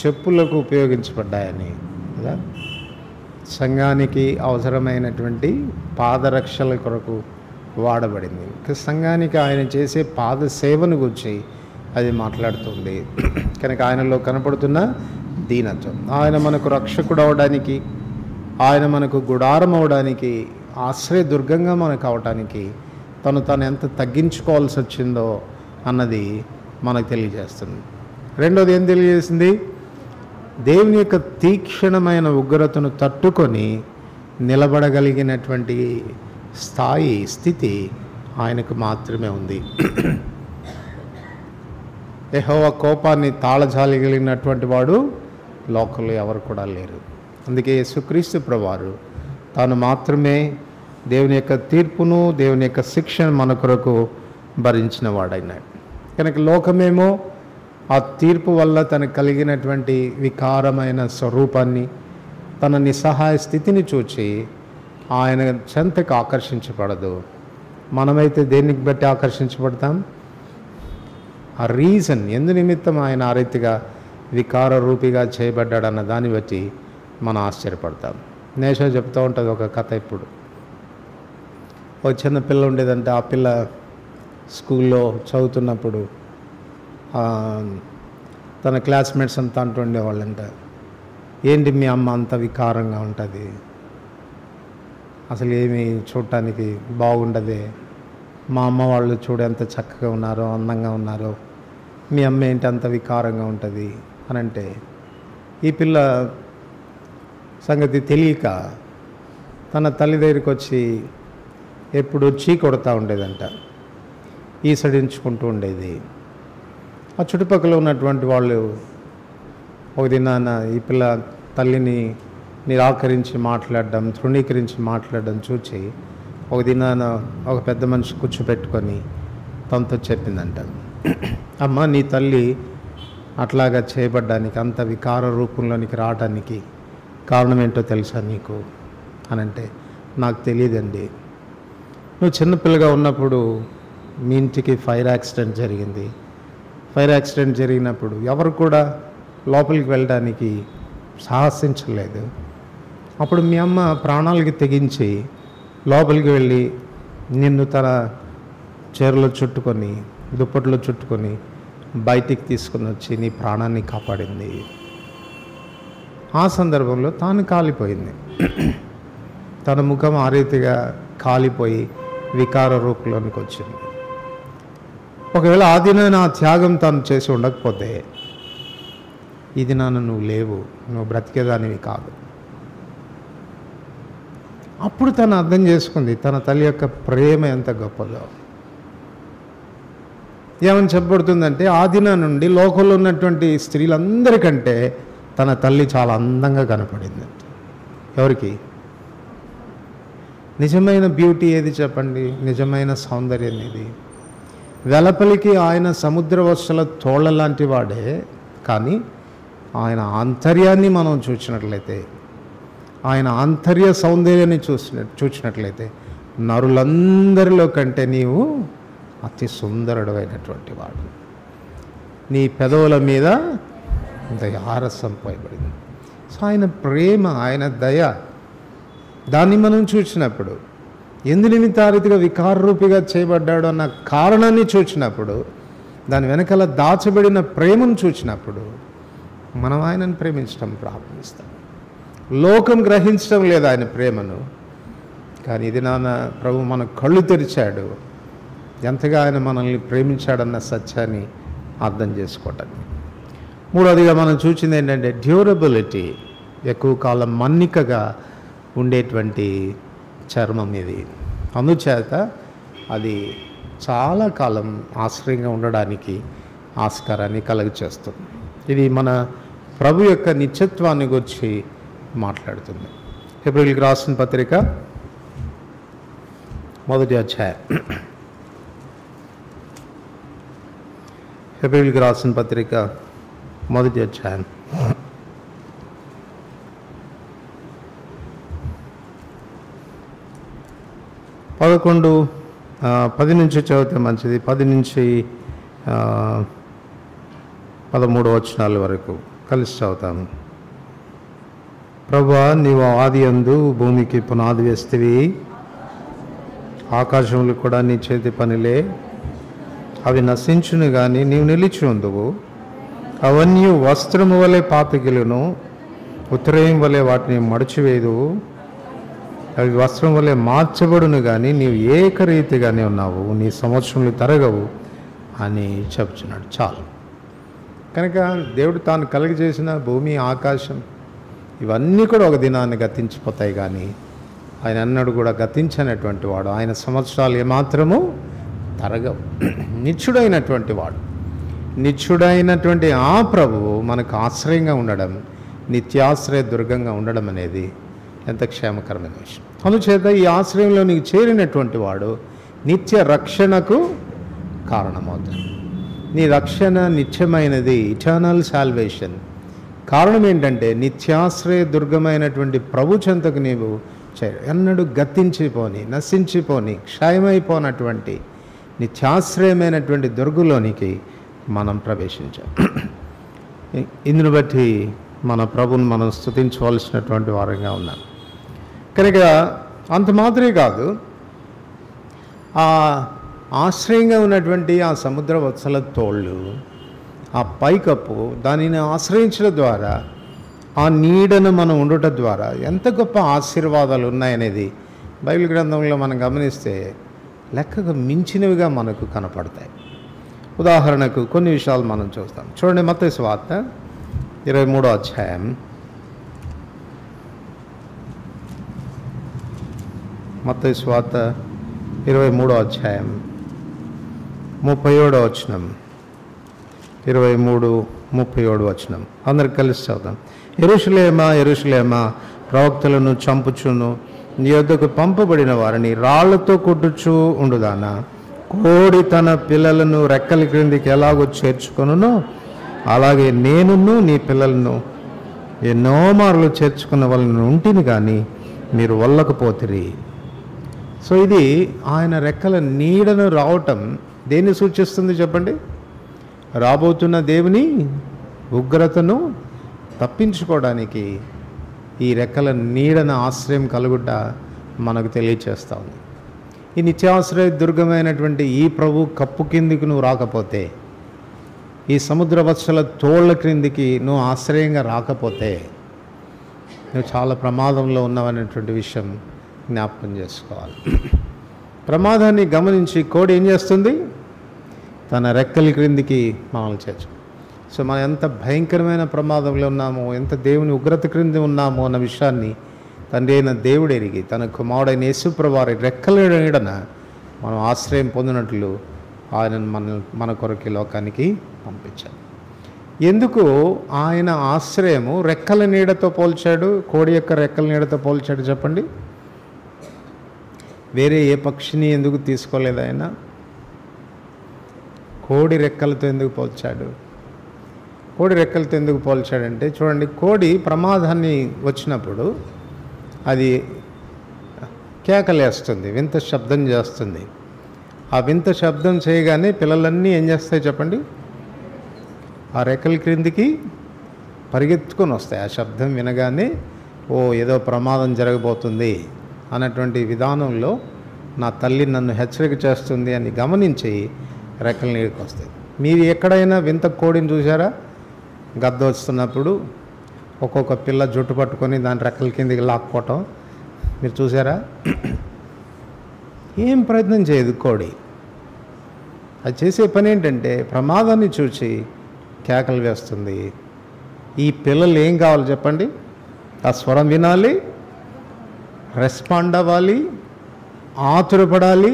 చెప్పులకు ఉపయోగించబడ్డాయని కదా, సంఘానికి అవసరమైనటువంటి పాదరక్షల కొరకు వాడబడింది. సంఘానికి ఆయన చేసే పాద సేవను గురించి అది మాట్లాడుతుంది. కనుక ఆయనలో కనపడుతున్న దీనత్వం, ఆయన మనకు రక్షకుడు అవడానికి, ఆయన మనకు గుడారం అవడానికి, ఆశ్రయ దుర్గంగా మనకు అవటానికి తను ఎంత తగ్గించుకోవాల్సి వచ్చిందో అన్నది మనకు తెలియజేస్తుంది. రెండోది ఏం తెలియజేసింది? దేవుని యొక్క తీక్షణమైన ఉగ్రతను తట్టుకొని నిలబడగలిగినటువంటి స్థితి ఆయనకు మాత్రమే ఉంది. యెహోవా కోపాన్ని తాళజాలగలిగినటువంటి వాడు లోకంలో ఎవరు కూడా లేరు. అందుకే యేసుక్రీస్తు ప్రభువారు తాను మాత్రమే దేవుని యొక్క తీర్పును, దేవుని యొక్క శిక్షను మన కొరకు భరించిన వాడైనాడు. కనుక లోకమేమో ఆ తీర్పు వల్ల తనకు కలిగినటువంటి వికారమైన స్వరూపాన్ని, తన నిస్సహాయ స్థితిని చూచి ఆయన చెంతకు ఆకర్షించబడదు. మనమైతే దేనికి బట్టి ఆకర్షించబడతాం? ఆ రీజన్, ఎందు నిమిత్తం ఆయన ఆ రీతిగా వికార రూపిగా చేయబడ్డాడన్న దాన్ని బట్టి మనం ఆశ్చర్యపడతాం. నేషో చెప్తూ ఉంటుంది ఒక కథ. ఇప్పుడు ఒక చిన్న పిల్ల ఉండేదంటే, ఆ పిల్ల స్కూల్లో చదువుతున్నప్పుడు తన క్లాస్మేట్స్ అంతా అంటుండేవాళ్ళంట, ఏంటి మీ అమ్మ అంత వికారంగా ఉంటుంది, అసలు ఏమి చూడటానికి బాగుండదే, మా అమ్మ వాళ్ళు చూడు ఎంత చక్కగా ఉన్నారో, అందంగా ఉన్నారో, మీ అమ్మ ఏంటి అంత వికారంగా ఉంటుంది అని అంటే, ఈ పిల్ల సంగతి తెలియక తన తల్లి దగ్గరికి వచ్చి ఎప్పుడు చీ కొడతా ఉండేదంట, ఈసడించుకుంటూ ఉండేది. ఆ చుట్టుపక్కల ఉన్నటువంటి వాళ్ళు ఒక దినాన ఈ పిల్ల తల్లిని నిరాకరించి మాట్లాడడం, తృణీకరించి మాట్లాడడం చూచి ఒక దినాన ఒక పెద్ద మనిషి కూర్చోబెట్టుకొని తనతో చెప్పిందంట, అమ్మ నీ తల్లి అట్లాగా చేయబడ్డానికి, అంత వికార రూపంలోనికి రావడానికి కారణం ఏంటో తెలుసా నీకు అని అంటే, నాకు తెలియదండి, నువ్వు చిన్నపిల్లగా ఉన్నప్పుడు మీ ఇంటికి ఫైర్ యాక్సిడెంట్ జరిగింది. ఫైర్ యాక్సిడెంట్ జరిగినప్పుడు ఎవరు కూడా లోపలికి వెళ్ళడానికి సాహసించలేదు. అప్పుడు మీ అమ్మ ప్రాణాలకి తెగించి లోపలికి వెళ్ళి నిన్ను తన చీరలో చుట్టుకొని, దుప్పట్లో చుట్టుకొని బయటికి తీసుకుని వచ్చి నీ ప్రాణాన్ని కాపాడింది. ఆ సందర్భంలో తాను కాలిపోయింది. తన ముఖం ఆ రీతిగా కాలిపోయి వికార రూపంలోనికి వచ్చింది. ఒకవేళ ఆ దినాన ఆ త్యాగం తాను చేసి ఉండకపోతే ఈ దినాన నువ్వు లేవు, నువ్వు బ్రతికేదానివి కాదు. అప్పుడు తను అర్థం చేసుకుంది తన తల్లి యొక్క ప్రేమ ఎంత గొప్పదో. ఏమని చెప్పబడుతుందంటే, ఆ దినం నుండి లోకంలో ఉన్నటువంటి స్త్రీలందరికంటే తన తల్లి చాలా అందంగా కనపడిందంట. ఎవరికి? నిజమైన బ్యూటీ ఏది చెప్పండి? నిజమైన సౌందర్యం ఇది. వెలపలికి ఆయన సముద్ర వర్షాల తోళ్ల లాంటి వాడే, కానీ ఆయన ఆంతర్యాన్ని మనం చూసినట్లయితే, ఆయన ఆంతర్య సౌందర్యాన్ని చూసినట్లయితే నరులందరిలో కంటే నీవు అతి సుందరుడైనటువంటి వాడు. నీ పెదవుల మీద దయారసం పోయబడింది. సో ఆయన ప్రేమ, ఆయన దయ, దాన్ని మనం చూసినప్పుడు, ఎందు నిమిత్తారీతిగా వికారరూపిగా చేయబడ్డాడు అన్న కారణాన్ని చూసినప్పుడు, దాని వెనకాల దాచబడిన ప్రేమను చూసినప్పుడు మనం ఆయనను ప్రేమించడం ప్రారంభిస్తాం. లోకం గ్రహించడం లేదు ఆయన ప్రేమను, కానీ ఇది నాన్న ప్రభు మన కళ్ళు తెరిచాడు, ఎంతగా ఆయన మనల్ని ప్రేమించాడన్న సత్యాన్ని అర్థం చేసుకోవటానికి. మూడవదిగా మనం చూసింది ఏంటంటే డ్యూరబిలిటీ, ఎక్కువ కాలం మన్నికగా ఉండేటువంటి చర్మం ఇది. అందుచేత అది చాలా కాలం ఆశ్రయంగా ఉండడానికి ఆస్కారాన్ని కలుగచేస్తుంది. ఇది మన ప్రభు యొక్క నిత్యత్వాన్ని గురించి మాట్లాడుతుంది. హెబ్రీయులకు రాసిన పత్రిక 1వ అధ్యాయం. హెబ్రీయులకు రాసిన పత్రిక 1వ అధ్యాయం 10 నుంచి చదివితే మంచిది. 10 నుంచి 13 వచనాల వరకు కలిసి చదువుతాను. ప్రభువా, నీవు ఆదియందు భూమికి పునాది వేస్తేవి, ఆకాశములు కూడా నీ చేతి పనిలే, అవి నశించును కానీ నీవు నిలిచి ఉందువు. అవన్నీ వస్త్రము వలె పాతగిలును, ఉత్తరేయం వలె వాటిని మడిచివేదువు. అవి వస్త్రం వలె మార్చబడును కానీ నీవు ఏకరీతిగానే ఉన్నావు. నీ సంవత్సరములు తరగవు, అని చెప్తున్నాడు. చాలు. కనుక దేవుడు తాను కలుగజేసిన భూమి, ఆకాశం ఇవన్నీ కూడా ఒక దినాన్ని గతించిపోతాయి, కానీ ఆయన అన్నాడు కూడా గతించనటువంటి వాడు, ఆయన సంవత్సరాలు ఏమాత్రము తరగవు. నిత్యుడైనటువంటి వాడు, నిత్యుడైనటువంటి ఆ ప్రభువు మనకు ఆశ్రయంగా ఉండడం, నిత్యాశ్రయ దుర్గంగా ఉండడం అనేది ఎంత క్షేమకరమైన విషయం. అందుచేత ఈ ఆశ్రయంలో నీకు చేరినటువంటి వాడు నిత్య రక్షణకు కారణమవుతాడు. నీ రక్షణ నిత్యమైనది, ఇటర్నల్ సాల్వేషన్. కారణం ఏంటంటే నిత్యాశ్రయ దుర్గమైనటువంటి ప్రభు చెంతకు నీవు ఎన్నడూ గతించిపోని, నశించిపోని, క్షయమైపోనటువంటి నిత్యాశ్రయమైనటువంటి దుర్గులోనికి మనం ప్రవేశించాం. ఇందును బట్టి మన ప్రభుని మనం స్తుతించవలసినటువంటి వారంగా ఉన్నాం. కనుక అంత మాత్రమే కాదు, ఆ ఆశ్రయంగా ఉన్నటువంటి ఆ సముద్ర వత్సల తోళ్ళు, ఆ పైకప్పు, దానిని ఆశ్రయించడం ద్వారా, ఆ నీడను మనం ఉండటం ద్వారా ఎంత గొప్ప ఆశీర్వాదాలు ఉన్నాయనేది బైబిల్ గ్రంథంలో మనం గమనిస్తే లెక్కకు మించినవిగా మనకు కనపడతాయి. ఉదాహరణకు కొన్ని విషయాలు మనం చూస్తాం. చూడండి, మత్తయి సువార్త 23వ అధ్యాయం 23వ అధ్యాయం 37వ వచనం, 23-37 వచనం అందరు కలిసి చదువుతాం. యెరూషలేమా, యెరూషలేమా, ప్రవక్తలను చంపుచును నీ యొద్దకు పంపబడిన వారిని రాళ్లతో కొట్టుచూ ఉండుదానా, కోడి తన పిల్లలను రెక్కల క్రిందికి ఎలాగో చేర్చుకొనునో అలాగే నేనును నీ పిల్లలను ఎన్నో మార్లు చేర్చుకున్న వాళ్ళని ఉంటిని, కానీ మీరు వల్లకపోతిరి. సో ఇది ఆయన రెక్కల నీడను రావటం దేన్ని సూచిస్తుంది చెప్పండి? రాబోతున్న దేవుని ఉగ్రతను తప్పించుకోవడానికి ఈ రెక్కల నీడన ఆశ్రయం కలుగుట మనకు తెలియచేస్తూ ఉంది. ఈ నిత్యాశ్రయ దుర్గమైనటువంటి ఈ ప్రభు కప్పు కిందికి నువ్వు రాకపోతే, ఈ సముద్ర వత్సల తోళ్ల క్రిందికి నువ్వు ఆశ్రయంగా రాకపోతే నువ్వు చాలా ప్రమాదంలో ఉన్నావనేటువంటి విషయం జ్ఞాపకం చేసుకోవాలి. ప్రమాదాన్ని గమనించి కోడి ఏం చేస్తుంది? తన రెక్కల క్రిందికి మనల్ని చేర్చు. సో మనం ఎంత భయంకరమైన ప్రమాదంలో ఉన్నామో, ఎంత దేవుని ఉగ్రత క్రింది ఉన్నామో అన్న విషయాన్ని తండ్రి అయిన దేవుడు ఎరిగి తన కుమారుడైన యేసుప్రభువు వారి రెక్కల నీడన మనం ఆశ్రయం పొందినట్లు ఆయనను మన కొరకు లోకానికి పంపించాడు. ఎందుకు ఆయన ఆశ్రయము రెక్కల నీడతో పోల్చాడు? కోడి యొక్క రెక్కల నీడతో పోల్చాడు చెప్పండి. వేరే ఏ పక్షిని ఎందుకు తీసుకోలేదు ఆయన? కోడి రెక్కలతో ఎందుకు పోల్చాడు? కోడి రెక్కలతో ఎందుకు పోల్చాడంటే, చూడండి, కోడి ప్రమాదాన్ని వచ్చినప్పుడు అది కేకలేస్తుంది, వింత శబ్దం చేస్తుంది. ఆ వింత శబ్దం చేయగానే పిల్లలన్నీ ఏం చేస్తాయి చెప్పండి? ఆ రెక్కల క్రిందికి పరిగెత్తుకొని వస్తాయి. ఆ శబ్దం వినగానే ఓ ఏదో ప్రమాదం జరగబోతుంది అన్నటువంటి విధానంలో నా తల్లి నన్ను హెచ్చరిక చేస్తుంది అని గమనించి రెక్కల నీడికి వస్తాయి. మీరు ఎక్కడైనా వింత కోడిని చూసారా? గద్ద వస్తున్నప్పుడు ఒక్కొక్క పిల్ల జుట్టు పట్టుకొని దాని రెక్కల కిందికి లాక్కోవటం మీరు చూసారా? ఏం ప్రయత్నం చేయదు కోడి. అది చేసే పని ఏంటంటే ప్రమాదాన్ని చూసి కేకలు వేస్తుంది. ఈ పిల్లలు ఏం కావాలి చెప్పండి? ఆ స్వరం వినాలి, రెస్పాండ్ అవ్వాలి, ఆతురపడాలి,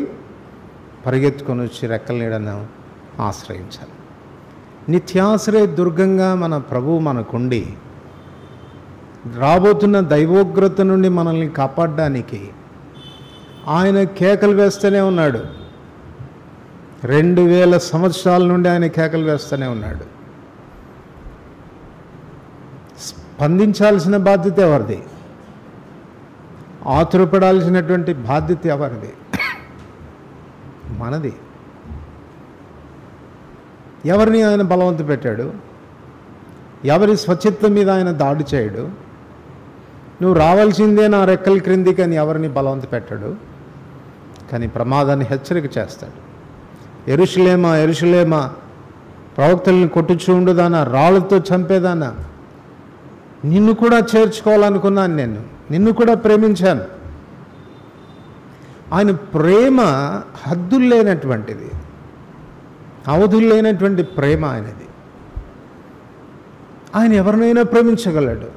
పరిగెత్తుకొని వచ్చి రెక్కల నీడను ఆశ్రయించాలి. నిత్యాశ్రయ దుర్గంగా మన ప్రభువు మనకుండి రాబోతున్న దైవోగ్రత నుండి మనల్ని కాపాడడానికి ఆయన కేకలు వేస్తూనే ఉన్నాడు. 2000 సంవత్సరాల నుండి ఆయన కేకలు వేస్తూనే ఉన్నాడు. స్పందించాల్సిన బాధ్యత ఎవరిది? ఆతురపడాల్సినటువంటి బాధ్యత ఎవరిది? మనది. ఎవరిని ఆయన బలవంత పెట్టాడు? ఎవరి స్వచ్ఛత్వం మీద ఆయన దాడి చేయడు? నువ్వు రావాల్సిందే నా రెక్కల క్రిందికి అని ఎవరిని బలవంత పెట్టాడు? కానీ ప్రమాదాన్ని హెచ్చరిక చేస్తాడు. యెరూషలేమా, యెరూషలేమా, ప్రవక్తలను కొట్టుచూ ఉండుదానా, రాళ్ళతో చంపేదానా, నిన్ను కూడా చేర్చుకోవాలనుకున్నాను, నిన్ను కూడా ప్రేమించాను. ఆయన ప్రేమ హద్దులు లేనటువంటిది. అవధులు లేనటువంటి ప్రేమ ఆయనది. ఆయన ఎవరినైనా ప్రేమించగలడు,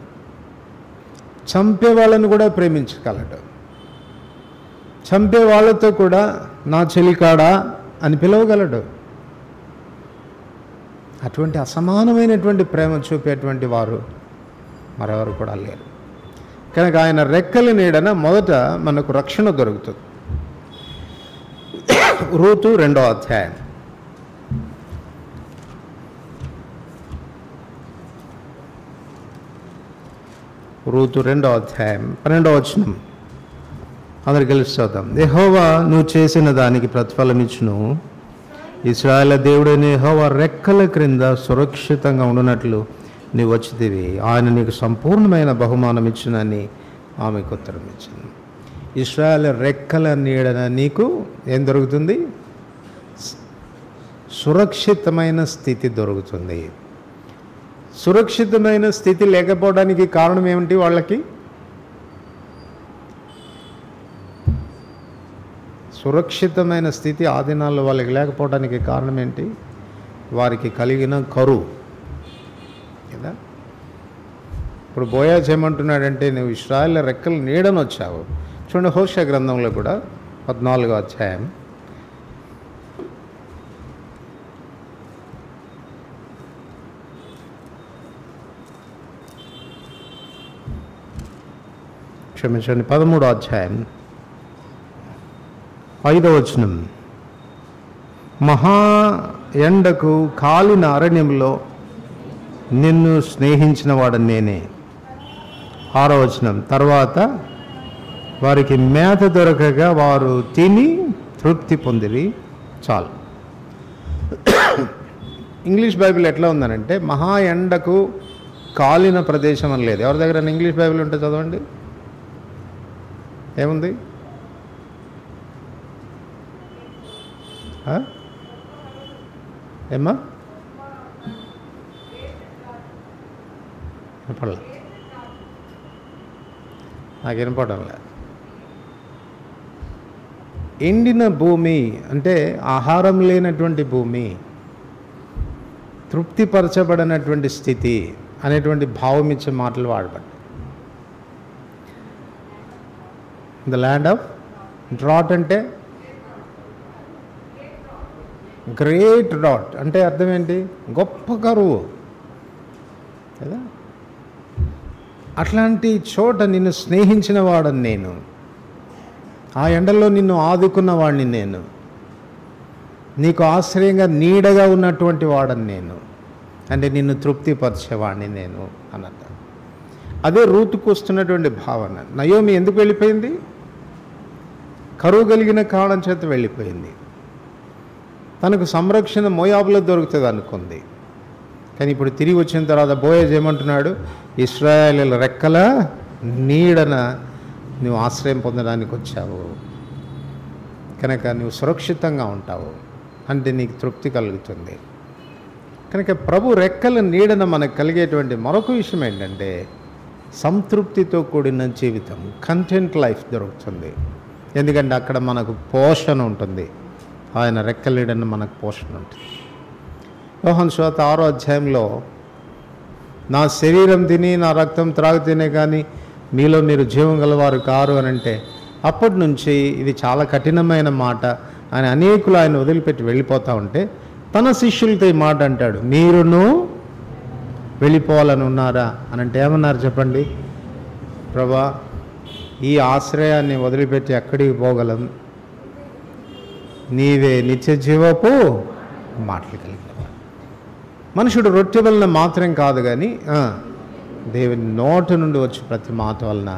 చంపే వాళ్ళని కూడా ప్రేమించగలడు, చంపే వాళ్ళతో కూడా నా చెలికాడా అని పిలవగలడు. అటువంటి అసమానమైనటువంటి ప్రేమ చూపేటువంటి వారు మరెవరు కూడా లేరు. కనుక ఆయన రెక్కల నీడన మొదట మనకు రక్షణ దొరుకుతుంది. రూతు 2వ అధ్యాయం. రూతు 2వ అధ్యాయం 12వ వచనం అందరు కలిసి చదువుతాం. యెహోవా నువ్వు చేసిన దానికి ప్రతిఫలం ఇచ్చును, ఇశ్రాయేలు దేవుడైన యెహోవా రెక్కల క్రింద సురక్షితంగా ఉండునట్లు నీవు వచ్చితివి, ఆయన నీకు సంపూర్ణమైన బహుమానం ఇచ్చునని ఆమెకు ఉత్తరం ఇచ్చింది. ఇశ్రాయేలు రెక్కల నీడన నీకు ఏం దొరుకుతుంది? సురక్షితమైన స్థితి దొరుకుతుంది. సురక్షితమైన స్థితి లేకపోవడానికి కారణం ఏమిటి? వాళ్ళకి సురక్షితమైన స్థితి ఆ దినాల్లో వాళ్ళకి లేకపోవడానికి కారణం ఏంటి? వారికి కలిగిన కరువు కదా. ఇప్పుడు బోయాజ్ ఏమంటున్నాడంటే, నువ్వు ఇశ్రాయేలు రెక్కల నీడను వచ్చావు. చూడండి, హోషేయ గ్రంథంలో కూడా 14వ అధ్యాయం క్షమించండి 13వ అధ్యాయం 5వ వచనం. మహా ఎండకు కాలిన అరణ్యంలో నిన్ను స్నేహించిన వాడు నేనే. 6వ వచనం. తర్వాత వారికి మేత దొరకగా వారు తిని తృప్తి పొందిరి, చాలు. ఇంగ్లీష్ బైబిల్ ఎట్లా ఉందనంటే మహా ఎండకు కాలిన ప్రదేశం అని లేదు. ఎవరి దగ్గర ఇంగ్లీష్ బైబిల్ ఉంటే చదవండి, ఏముంది? ఏమ్మా వినపడలే, నాకు వినపడడం లేదు. ఎండిన భూమి అంటే ఆహారం లేనటువంటి భూమి, తృప్తిపరచబడినటువంటి స్థితి అనేటువంటి భావం ఇచ్చే మాటలు వాడబడ్డాయి. ద ల్యాండ్ ఆఫ్ డ్రాట్ అంటే గ్రేట్ డ్రాట్ అంటే అర్థం ఏంటి? గొప్ప కరువు కదా. అట్లాంటి చోట నిన్ను స్నేహించిన వాడని నేను, ఆ ఎండలో నిన్ను ఆదుకున్న వాడిని నేను, నీకు ఆశ్రయంగా నీడగా ఉన్నటువంటి వాడని నేను, అంటే నిన్ను తృప్తిపరిచేవాడిని నేను అన్నట్టు. అదే రూతుకు వస్తున్నటువంటి భావన. నయోమి ఎందుకు వెళ్ళిపోయింది? కరువు కలిగిన కారణం చేత వెళ్ళిపోయింది. తనకు సంరక్షణ మోయాబులో దొరుకుతుంది అనుకుంది. కానీ ఇప్పుడు తిరిగి వచ్చిన తర్వాత బోయజ్ ఏమంటున్నాడు? ఇశ్రాయేలు రెక్కల నీడన నువ్వు ఆశ్రయం పొందడానికి వచ్చావు కనుక నువ్వు సురక్షితంగా ఉంటావు, అంటే నీకు తృప్తి కలుగుతుంది. కనుక ప్రభు రెక్కల నీడన మనకు కలిగేటువంటి మరొక విషయం ఏంటంటే సంతృప్తితో కూడిన జీవితం, కంటెంట్ లైఫ్ దొరుకుతుంది. ఎందుకంటే అక్కడ మనకు పోషణ ఉంటుంది. ఆయన రెక్కల నీడన మనకు పోషణ ఉంటుంది. యోహాను సువార్త 6వ అధ్యాయంలో నా శరీరం తిని నా రక్తం త్రాగితేనే కానీ మీలో మీరు జీవం గలవారు కారు అని అంటే, అప్పటి నుంచి ఇది చాలా కఠినమైన మాట అని అనేకులు ఆయన వదిలిపెట్టి వెళ్ళిపోతూ ఉంటే తన శిష్యులతో ఈ మాట అంటాడు, మీరును వెళ్ళిపోవాలని ఉన్నారా అని అంటే ఏమన్నారు చెప్పండి? ప్రభా, ఈ ఆశ్రయాన్ని వదిలిపెట్టి ఎక్కడికి పోగలం? నీవే నిత్య జీవపు మాటలు కలిగిన మనుషుడు రొట్టె వలన మాత్రం కాదు కానీ దేవుని నోటి నుండి వచ్చి ప్రతి మాట వలన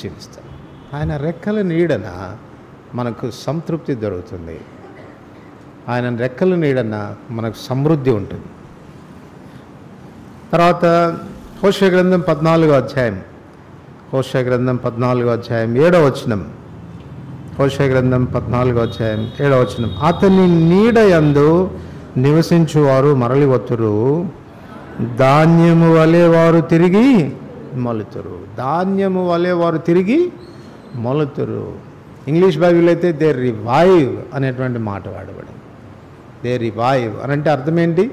జీవిస్తాడు. ఆయన రెక్కల నీడన మనకు సంతృప్తి దొరుకుతుంది. ఆయన రెక్కల నీడన మనకు సమృద్ధి ఉంటుంది. తర్వాత హోషేయ గ్రంథం 14వ అధ్యాయం, హోషేయ గ్రంథం 14వ అధ్యాయం 7వ వచనం. హోషేయ గ్రంథం 14వ అధ్యాయం 7వ వచనం. అతని నీడ యందు నివసించువారు మరలి వత్తురు, ధాన్యము వలె వారు తిరిగి మొలుతురు. ధాన్యము వలె వారు తిరిగి మొలుతురు. ఇంగ్లీష్ బైబిల్ అయితే దే రివైవ్ అనేటువంటి మాట వాడబడింది. దే రివైవ్ అని అంటే అర్థం ఏంటి?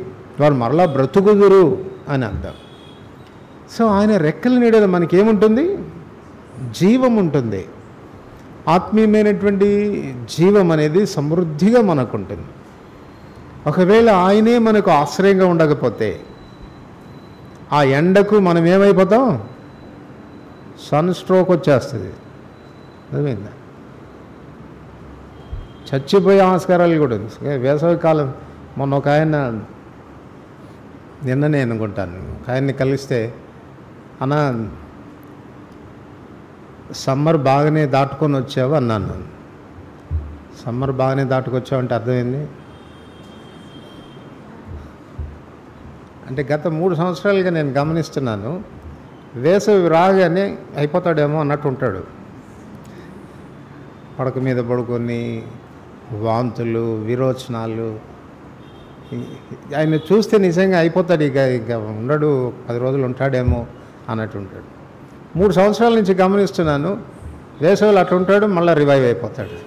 వారు మరలా బ్రతుకుదురు అని అర్థం. సో ఆయన రెక్కల నీడలో మనకేముంటుంది? జీవం ఉంటుంది. ఆత్మీయమైనటువంటి జీవం అనేది సమృద్ధిగా మనకుంటుంది. ఒకవేళ ఆయనే మనకు ఆశ్రయంగా ఉండకపోతే ఆ ఎండకు మనం ఏమైపోతాం? సన్ స్ట్రోక్ వచ్చేస్తుంది. అర్థమైందా? చచ్చిపోయే ఆస్కారాలు కూడా ఉంది. వేసవికాలం మొన్న ఒక ఆయన, నిన్ననే అనుకుంటాను, ఒక ఆయన్ని కలిస్తే, అన్న సమ్మర్ బాగానే దాటుకొని వచ్చావు అన్నాను. సమ్మర్ బాగానే దాటుకొచ్చావు అంటే అర్థమైంది అంటే గత 3 సంవత్సరాలుగా నేను గమనిస్తున్నాను, వేసవి రాగానే అయిపోతాడేమో అన్నట్టు ఉంటాడు. పడక మీద పడుకొని వాంతులు, విరోచనాలు. ఆయన చూస్తే నిజంగా అయిపోతాడు, ఇక ఉండడు, 10 రోజులు ఉంటాడేమో అన్నట్టు ఉంటాడు. 3 సంవత్సరాల నుంచి గమనిస్తున్నాను, వేసవిలో అట్లా ఉంటాడు, మళ్ళీ రివైవ్ అయిపోతాడు.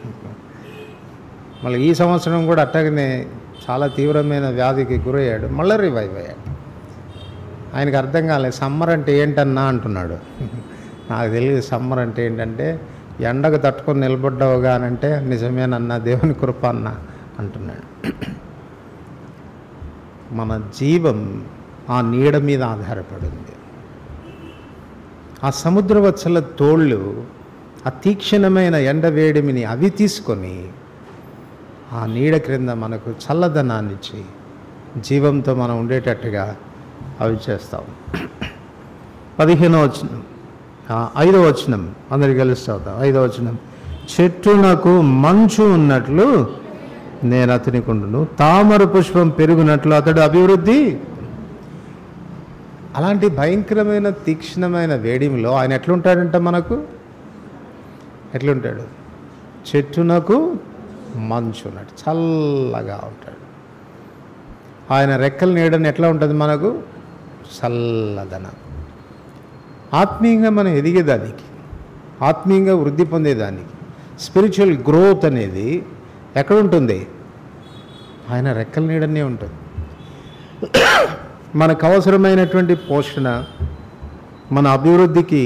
మళ్ళీ ఈ సంవత్సరం కూడా అట్టగానే చాలా తీవ్రమైన వ్యాధికి గురయ్యాడు, మళ్ళీ రివైవ్ అయ్యాడు. ఆయనకు అర్థం కాలేదు సమ్మర్ అంటే ఏంటన్నా అంటున్నాడు. నాకు తెలియదు సమ్మర్ అంటే ఏంటంటే, ఎండకు తట్టుకొని నిలబడ్డావుగా అని అంటే, నిజమేనన్నా, దేవుని కృప అన్న అంటున్నాడు. మన జీవం ఆ నీడ మీద ఆధారపడింది. ఆ సముద్రవత్సల తోళ్ళు ఆ తీక్షణమైన ఎండవేడిమిని అవి తీసుకొని ఆ నీడ క్రింద మనకు చల్లదనాన్ని ఇచ్చి జీవంతో మనం ఉండేటట్టుగా అవి చేస్తాం. 15వ వచనం, 5వ వచనం అందరికి కలిసి చదువుతాం. 5వ వచనం, చెట్టునకు మంచు ఉన్నట్లు నేను అతనికి ఉండును, తామర పుష్పం పెరుగునట్లు అతడు అభివృద్ధి. అలాంటి భయంకరమైన తీక్షణమైన వేడిమిలో ఆయన ఎట్లుంటాడంట? మనకు ఎట్లుంటాడు? చెట్టునకు మంచు ఉన్నట్టు చల్లగా ఉంటాడు. ఆయన రెక్కల నీడని ఎట్లా ఉంటుంది? మనకు చల్లదనం. ఆత్మీయంగా మనం ఎదిగేదానికి, ఆత్మీయంగా వృద్ధి పొందేదానికి, స్పిరిచువల్ గ్రోత్ అనేది ఎక్కడుంటుంది? ఆయన రెక్కల నీడనే ఉంటుంది. మనకు అవసరమైనటువంటి పోషణ, మన అభివృద్ధికి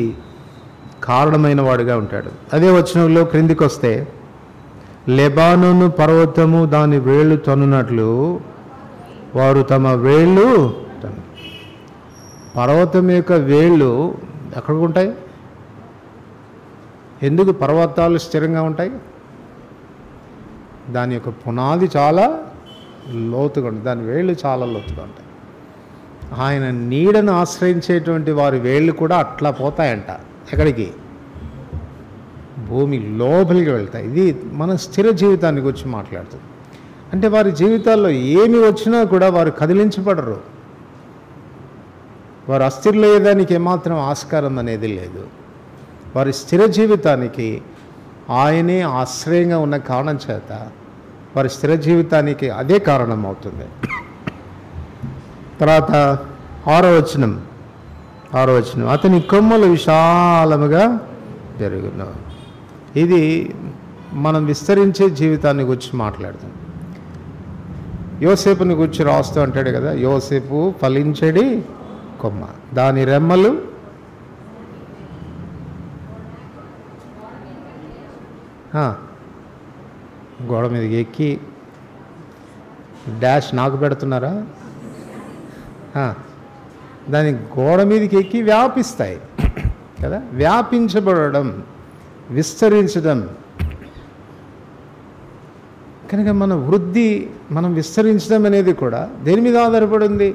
కారణమైన వాడుగా ఉంటాడు. అదే వచనంలో క్రిందికి వస్తే, లెబానోను పర్వతము దాని వేళ్ళు తన్నునట్లు వారు తమ వేళ్ళు, పర్వతం యొక్క వేళ్ళు ఎక్కడికి ఉంటాయి? ఎందుకు పర్వతాలు స్థిరంగా ఉంటాయి? దాని యొక్క పునాది చాలా లోతుగా ఉంటుంది, దాని వేళ్ళు చాలా లోతుగా ఉంటాయి. ఆయన నీడను ఆశ్రయించేటువంటి వారి వేళ్ళు కూడా అట్లా పోతాయంట. ఎక్కడికి? భూమి లోపలికి వెళ్తాయి. ఇది మన స్థిర జీవితాన్ని గురించి మాట్లాడుతుంది. అంటే వారి జీవితాల్లో ఏమి వచ్చినా కూడా వారు కదిలించబడరు, వారు అస్థిరలేదానికి ఏమాత్రం ఆస్కారం అనేది లేదు. వారి స్థిర జీవితానికి ఆయనే ఆశ్రయంగా ఉన్న కారణం చేత వారి స్థిర జీవితానికి అదే కారణం అవుతుంది. తర్వాత 6వ వచనం, అతని కొమ్మలు విశాలముగా పెరుగును. ఇది మనం విస్తరించే జీవితాన్ని గురించి మాట్లాడుతాం. యోసేపుని గురించి రాస్తూ అంటాడు కదా, యోసేపు ఫలించడి కొమ్మ, దాని రెమ్మలు గోడ మీదకి ఎక్కి డాష్ నాకు పెడుతున్నారా? దాని గోడ మీదకి ఎక్కి వ్యాపిస్తాయి కదా. వ్యాపించబడడం, విస్తరించడం. కనుక మన వృద్ధి, మనం విస్తరించడం అనేది కూడా దేని మీద ఆధారపడింది?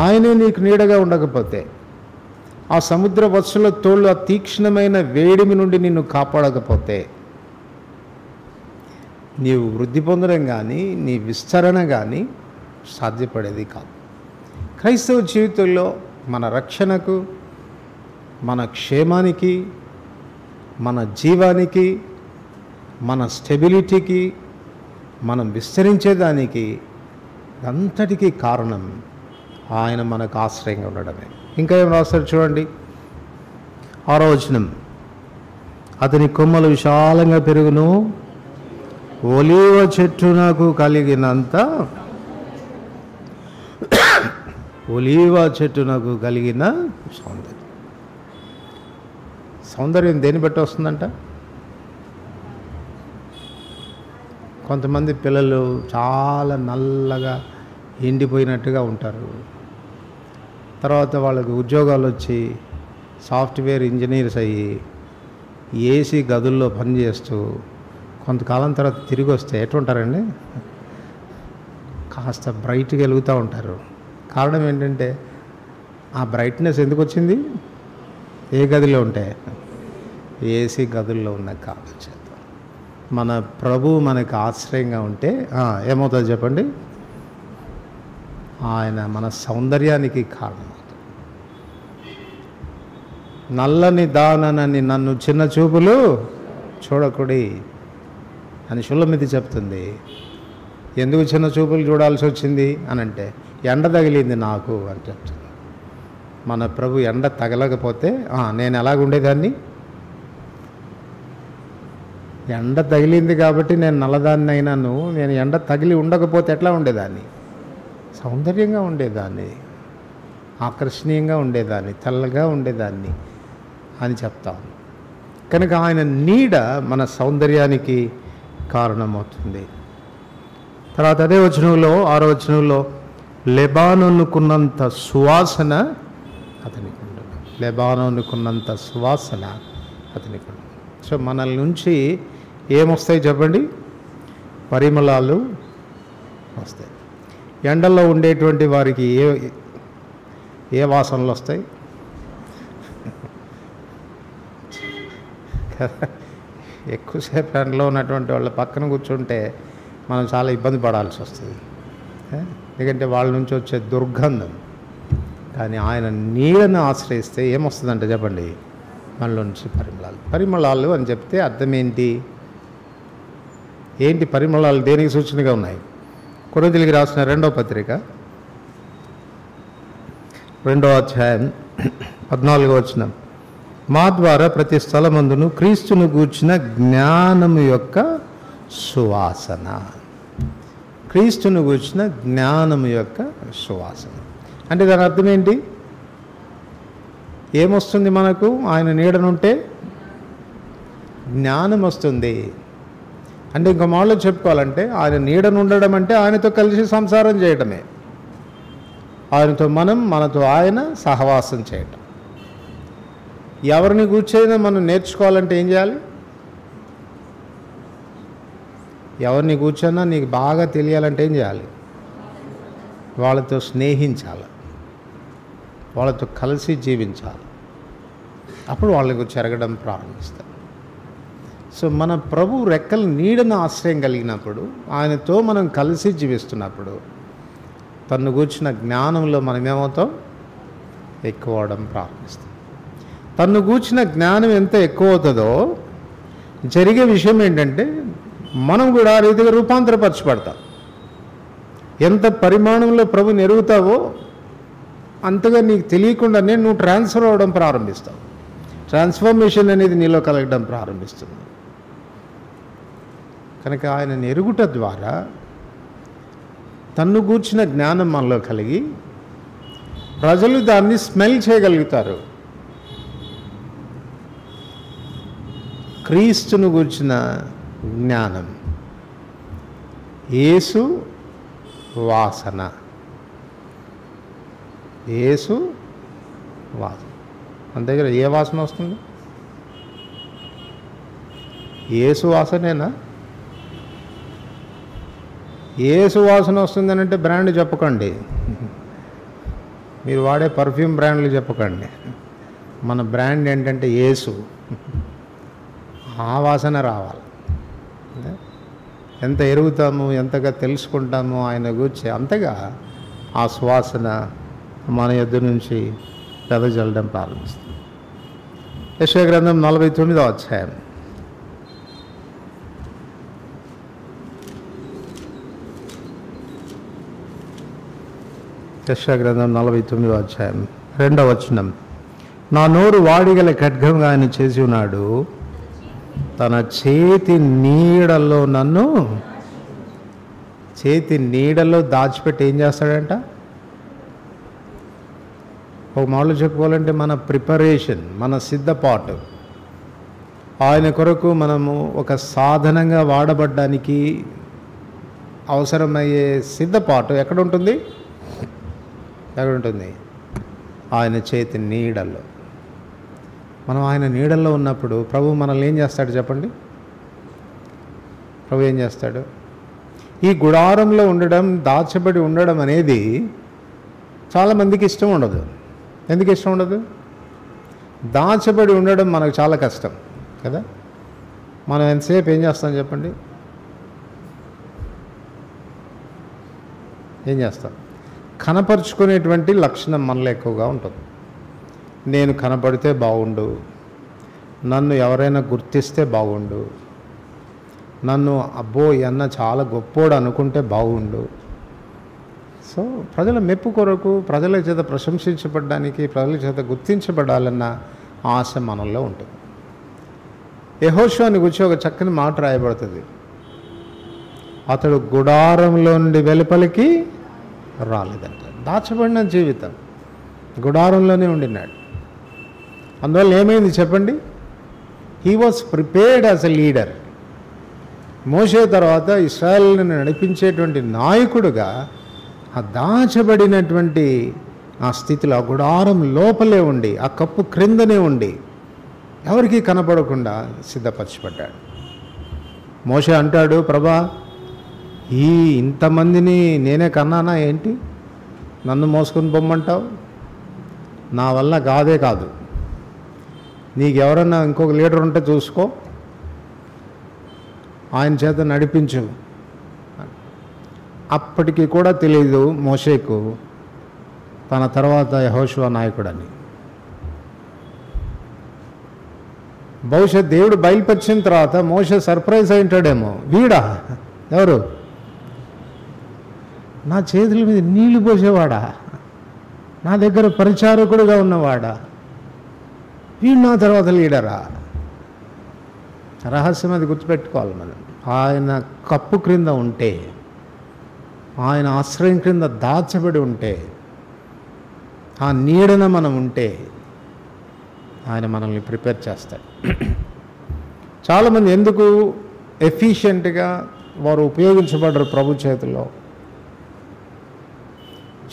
ఆయనే నీకు నీడగా ఉండకపోతే, ఆ సముద్ర వత్సల తోళ్ళు ఆ తీక్షణమైన వేడిమి నుండి నిన్ను కాపాడకపోతే, నీవు వృద్ధి పొందడం కానీ నీ విస్తరణ కానీ సాధ్యపడేది కాదు. క్రైస్తవ జీవితంలో మన రక్షణకు, మన క్షేమానికి, మన జీవానికి, మన స్టెబిలిటీకి, మనం విస్తరించేదానికి అంతటికీ కారణం ఆయన మనకు ఆశ్రయంగా ఉండడమే. ఇంకా ఏం రాస్తారు చూడండి, 6వ వచనం, అతని కొమ్మలు విశాలంగా పెరుగును, ఒలీవ చెట్టునకు కలిగినంత ఒలీవ చెట్టునకు కలిగిన సౌందర్యం. సౌందర్యం దేన్ని బట్టి వస్తుందంట? కొంతమంది పిల్లలు చాలా నల్లగా ఎండిపోయినట్టుగా ఉంటారు. తర్వాత వాళ్ళకి ఉద్యోగాలు వచ్చి సాఫ్ట్వేర్ ఇంజనీర్స్ అయ్యి ఏసీ గదుల్లో పనిచేస్తూ కొంతకాలం తర్వాత తిరిగి వస్తే ఎట్లుంటారండి? కాస్త బ్రైట్గా వెలుగుతూ ఉంటారు. కారణం ఏంటంటే ఆ బ్రైట్నెస్ ఎందుకు వచ్చింది? ఏ గదిలో ఉంటే? ఏసీ గదుల్లో ఉన్న కారణం చేత. మన ప్రభు మనకు ఆశ్రయంగా ఉంటే ఏమవుతుంది చెప్పండి? ఆయన మన సౌందర్యానికి కారణమవుతుంది. నల్లని దానని నన్ను చిన్న చూపులు చూడకుడి అని షుల్లమితి చెప్తుంది. ఎందుకు చిన్న చూపులు చూడాల్సి వచ్చింది అని అంటే, ఎండ తగిలింది నాకు అని చెప్తుంది. మన ప్రభు ఎండ తగలకపోతే నేను ఎలాగుండేదాన్ని? ఎండ తగిలింది కాబట్టి నేను నల్లదాన్ని అయినాను. నేను ఎండ తగిలి ఉండకపోతే ఎట్లా ఉండేదాన్ని? సౌందర్యంగా ఉండేదాన్ని, ఆకర్షణీయంగా ఉండేదాన్ని, తెల్లగా ఉండేదాన్ని అని చెప్తాం. కనుక ఆయన నీడ మన సౌందర్యానికి కారణమవుతుంది. తర్వాత అదే వచనంలో 6వ వచనంలో లెబానోనుకున్నంత సువాసన అతనికి ఉండదు. లెబానోనుకున్నంత సువాసన అతనికి ఉండదు. సో మన నుంచి ఏమొస్తాయి చెప్పండి? పరిమళాలు వస్తాయి. ఎండల్లో ఉండేటువంటి వారికి ఏ వాసనలు వస్తాయి? ఎక్కువసేపు ఎండలో ఉన్నటువంటి వాళ్ళ పక్కన కూర్చుంటే మనం చాలా ఇబ్బంది పడాల్సి వస్తుంది. ఎందుకంటే వాళ్ళ నుంచి వచ్చే దుర్గంధం. కానీ ఆయన నీడను ఆశ్రయిస్తే ఏమొస్తుందంటే చెప్పండి? మనలో నుంచి పరిమళాలు. పరిమళాలు అని చెప్తే అర్థం ఏంటి? పరిమళాలు దేనికి సూచనగా ఉన్నాయి? కొరింథీయులకు రాసిన 2వ పత్రిక 2వ అధ్యాయం 14వ వచనం, మా ద్వారా ప్రతి స్థలమందును క్రీస్తును గూర్చిన జ్ఞానము యొక్క సువాసన. క్రీస్తును గూర్చిన జ్ఞానము యొక్క సువాసన అంటే దాని అర్థం ఏంటి? ఏమొస్తుంది మనకు? ఆయన నీడనుంటే జ్ఞానం వస్తుంది. అంటే ఇంకో మాటలో చెప్పుకోవాలంటే ఆయన నీడను ఉండడం అంటే ఆయనతో కలిసి సంసారం చేయటమే. ఆయనతో మనం, మనతో ఆయన సహవాసం చేయటం. ఎవరిని కూర్చైనా మనం నేర్చుకోవాలంటే ఏం చేయాలి? ఎవరిని కూర్చొన్నా నీకు బాగా తెలియాలంటే ఏం చేయాలి? వాళ్ళతో స్నేహించాలి, వాళ్ళతో కలిసి జీవించాలి. అప్పుడు వాళ్ళకు చెరగడం ప్రారంభిస్తారు. సో మన ప్రభు రెక్కల నీడను ఆశ్రయం కలిగినప్పుడు, ఆయనతో మనం కలిసి జీవిస్తున్నప్పుడు తను కూర్చున్న జ్ఞానంలో మనం ఏమవుతాం? ఎక్కువ అవడం ప్రారంభిస్తాం. తను కూర్చున్న జ్ఞానం ఎంత ఎక్కువ అవుతుందో జరిగే విషయం ఏంటంటే మనం కూడా ఆ రీతిగా రూపాంతరపరచబడతాం. ఎంత పరిమాణంలో ప్రభుని ఎరుగుతావో అంతగా నీకు తెలియకుండానే నువ్వు ట్రాన్స్ఫర్ అవ్వడం ప్రారంభిస్తావు. ట్రాన్స్ఫర్మేషన్ అనేది నీలో కలగడం ప్రారంభిస్తుంది. కనుక ఆయనను ఎరుగుట ద్వారా తన్ను గూర్చిన జ్ఞానం మనలో కలిగి ప్రజలు దాన్ని స్మెల్ చేయగలుగుతారు. క్రీస్తును గూర్చిన జ్ఞానం, యేసు వాసన. యేసు వాసన మన దగ్గర ఏ వాసన వస్తుంది? యేసు వాసనేనా? యేసు వాసన వస్తుందని అంటే బ్రాండ్ చెప్పకండి, మీరు వాడే పర్ఫ్యూమ్ బ్రాండ్లు చెప్పకండి. మన బ్రాండ్ ఏంటంటే యేసు. ఆ వాసన రావాలి. ఎంత ఎరుగుతాము, ఎంతగా తెలుసుకుంటామో ఆయన గురించి, అంతగా ఆ సువాసన మన యొద్ద నుంచి వెదజల్లడం ప్రారంభిస్తుంది. యెషయా గ్రంథం 49వ అధ్యాయం. యెషయా గ్రంథం 49వ అధ్యాయం 2వ వచనం, నా నోరు వాడిగల ఖడ్గంగా ఆయన చేసి ఉన్నాడు, తన చేతి నీడలో నన్ను, చేతి నీడలో దాచిపెట్టి ఏం చేస్తాడంట? ఒక మాటలో చెప్పుకోవాలంటే మన ప్రిపరేషన్, మన సిద్ధపాటు, ఆయన కొరకు మనము ఒక సాధనంగా వాడబడ్డానికి అవసరమయ్యే సిద్ధపాటు ఎక్కడ ఉంటుంది? ఆయన చేతి నీడల్లో. మనం ఆయన నీడల్లో ఉన్నప్పుడు ప్రభు మనల్ని ఏం చేస్తాడు చెప్పండి? ప్రభు ఏం చేస్తాడు? ఈ గుడారంలో ఉండడం, దాచబడి ఉండడం అనేది చాలామందికి ఇష్టం ఉండదు. ఎందుకు ఇష్టం ఉండదు? దాచబడి ఉండడం మనకు చాలా కష్టం కదా. మనం ఎంతసేపు ఏం చేస్తాం చెప్పండి? ఏం చేస్తాం? కనపరుచుకునేటువంటి లక్షణం మనలో ఎక్కువగా ఉంటుంది. నేను కనపడితే బాగుండు, నన్ను ఎవరైనా గుర్తిస్తే బాగుండు, నన్ను అబ్బో అన్న చాలా గొప్పోడు అనుకుంటే బాగుండు. సో ప్రజల మెప్పు కొరకు, ప్రజల చేత ప్రశంసించబడడానికి, ప్రజల చేత గుర్తించబడాలన్న ఆశ మనలో ఉంటుంది. యెహోషువని గురించి ఒక చక్కని మాట రాయబడుతుంది. అతడు గుడారంలో నుండి వెలుపలికి రాలేదంట. దాచబడిన జీవితం, గుడారంలోనే ఉండినాడు. అందువల్ల ఏమైంది చెప్పండి? He was prepared as a leader. మోషే తర్వాత ఇశ్రాయేలును నడిపించేటువంటి నాయకుడుగా ఆ దాచబడినటువంటి ఆ స్థితిలో, ఆ గుడారం లోపలే ఉండి, ఆ కప్పు క్రిందనే ఉండి, ఎవరికీ కనపడకుండా సిద్ధపరచబడ్డాడు. మోషే అంటాడు, ప్రభా ఈ ఇంతమందిని నేనే కన్నానా ఏంటి? నన్ను మోసుకొని పొమ్మంటావు? నా వల్ల కాదే కాదు, నీకు ఎవరన్నా ఇంకొక లీడర్ ఉంటే చూసుకో, ఆయన చేత నడిపించు. అప్పటికి కూడా తెలియదు మోషేకు తన తర్వాత యెహోషువ నాయకుడని. బహుశా దేవుడు బయలుపరిచిన తర్వాత మోషే సర్ప్రైజ్ అయి ఉంటాడేమో, వీడా ఎవరు? నా చేతుల మీద నీళ్లు పోసేవాడా, నా దగ్గర పరిచారకుడుగా ఉన్నవాడా, వీడు నా తర్వాత లీడరా? రహస్యం అది గుర్తుపెట్టుకోవాలి మనం. ఆయన కప్పు క్రింద ఉంటే, ఆయన ఆశ్రయం క్రింద దాచబడి ఉంటే, ఆ నీడన మనం ఉంటే ఆయన మనల్ని ప్రిపేర్ చేస్తాడు. చాలామంది ఎందుకు ఎఫిషియెంట్గా వారు ఉపయోగించబడరు ప్రభు చేతుల్లో,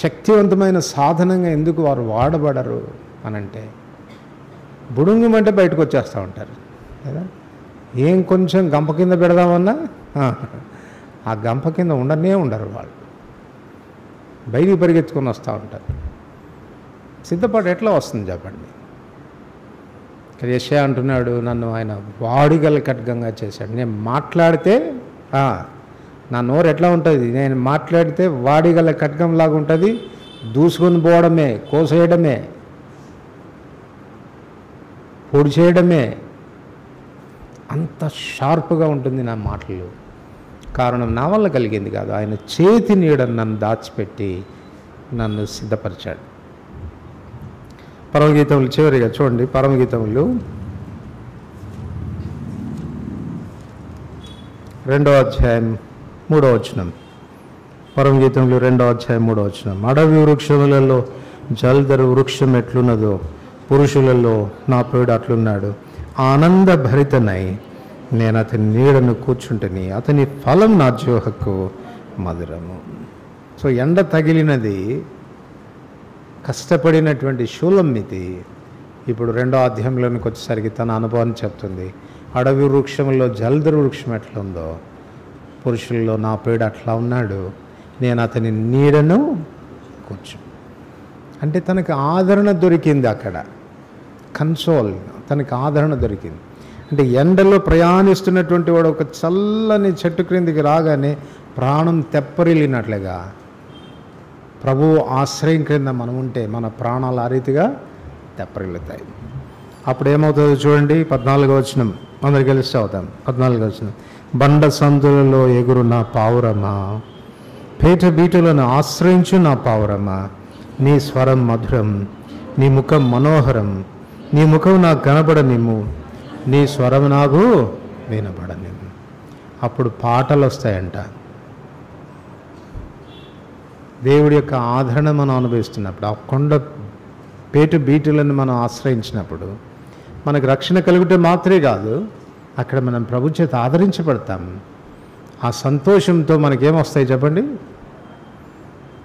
శక్తివంతమైన సాధనంగా ఎందుకు వారు వాడబడరు అనంటే, బుడుంగుమంటే బయటకు వచ్చేస్తూ ఉంటారు కదా. ఏం కొంచెం గంప కింద పెడదామన్నా ఆ గంప కింద ఉండరు వాళ్ళు, బయటికి పరిగెత్తుకొని వస్తూ ఉంటారు. సిద్ధపాటు ఎట్లా వస్తుంది చెప్పండి? యెషయా అంటున్నాడు, నన్ను ఆయన వాడిగల ఖడ్గంగా చేశాడు. నేను మాట్లాడితే నా నోరు ఎట్లా ఉంటుంది? నేను మాట్లాడితే వాడిగల ఖడ్గంలాగా ఉంటుంది, దూసుకొని పోవడమే, కోసేయడమే, పొడి చేయడమే, అంత షార్ప్గా ఉంటుంది నా మాటలు. కారణం నా వల్ల కలిగింది కాదు, ఆయన చేతి నీడను నన్ను దాచిపెట్టి నన్ను సిద్ధపరిచాడు. పరమగీతములు చివరిగా చూడండి, పరమగీతములు 2వ అధ్యాయం 3వ వచనం. పరమగీతములు 2వ అధ్యాయం 3వ వచనం. అడవి వృక్షములలో జల్దరు వృక్షం ఎట్లున్నదో పురుషులలో నా ప్రియుడు అట్లున్నాడు. ఆనంద భరితనై నేను అతని నీడను కూర్చుంటని, అతని ఫలం నా జీవహక్కు మధురము. సో ఎండ తగిలినది, కష్టపడినటువంటి షూలమ్మితి ఇప్పుడు 2వ అధ్యాయంలోనికి వచ్చేసరికి తన అనుభవాన్ని చెప్తుంది. అడవి వృక్షంలో జల్దరు వృక్షం ఎట్లా ఉందో పురుషుల్లో నా ప్రియుడు అట్లా ఉన్నాడు, నేను అతని నీడను కూర్చు. అంటే తనకు ఆదరణ దొరికింది అక్కడ, కన్సోల్, తనకు ఆదరణ దొరికింది. అంటే ఎండలో ప్రయాణిస్తున్నటువంటి వాడు ఒక చల్లని చెట్టు క్రిందికి రాగానే ప్రాణం తెప్పరిల్లినట్లుగా ప్రభు ఆశ్రయం క్రింద మనం ఉంటే మన ప్రాణాలు ఆ రీతిగా తెప్పరిల్లుతాయి. అప్పుడు ఏమవుతుందో చూడండి, 14వ వచనం అందరికి కలిసి అవుతాం. 14వ వచనం. బండ సందులలో ఎగురు నా పావురమా, పేట బీటలను ఆశ్రయించు నా పావురమా, నీ స్వరం మధురం, నీ ముఖం మనోహరం, నీ ముఖం నాకు కనబడనిమ్ము, నీ స్వరం నాకు వినబడనివ్వు. అప్పుడు పాటలు వస్తాయంట. దేవుడి యొక్క ఆదరణ మనం అనుభవిస్తున్నప్పుడు, ఆ కొండ పేటు బీటులను మనం ఆశ్రయించినప్పుడు మనకు రక్షణ కలిగితే మాత్రమే కాదు, అక్కడ మనం ప్రభు చేత ఆదరించబడతాం. ఆ సంతోషంతో మనకేమొస్తాయి చెప్పండి?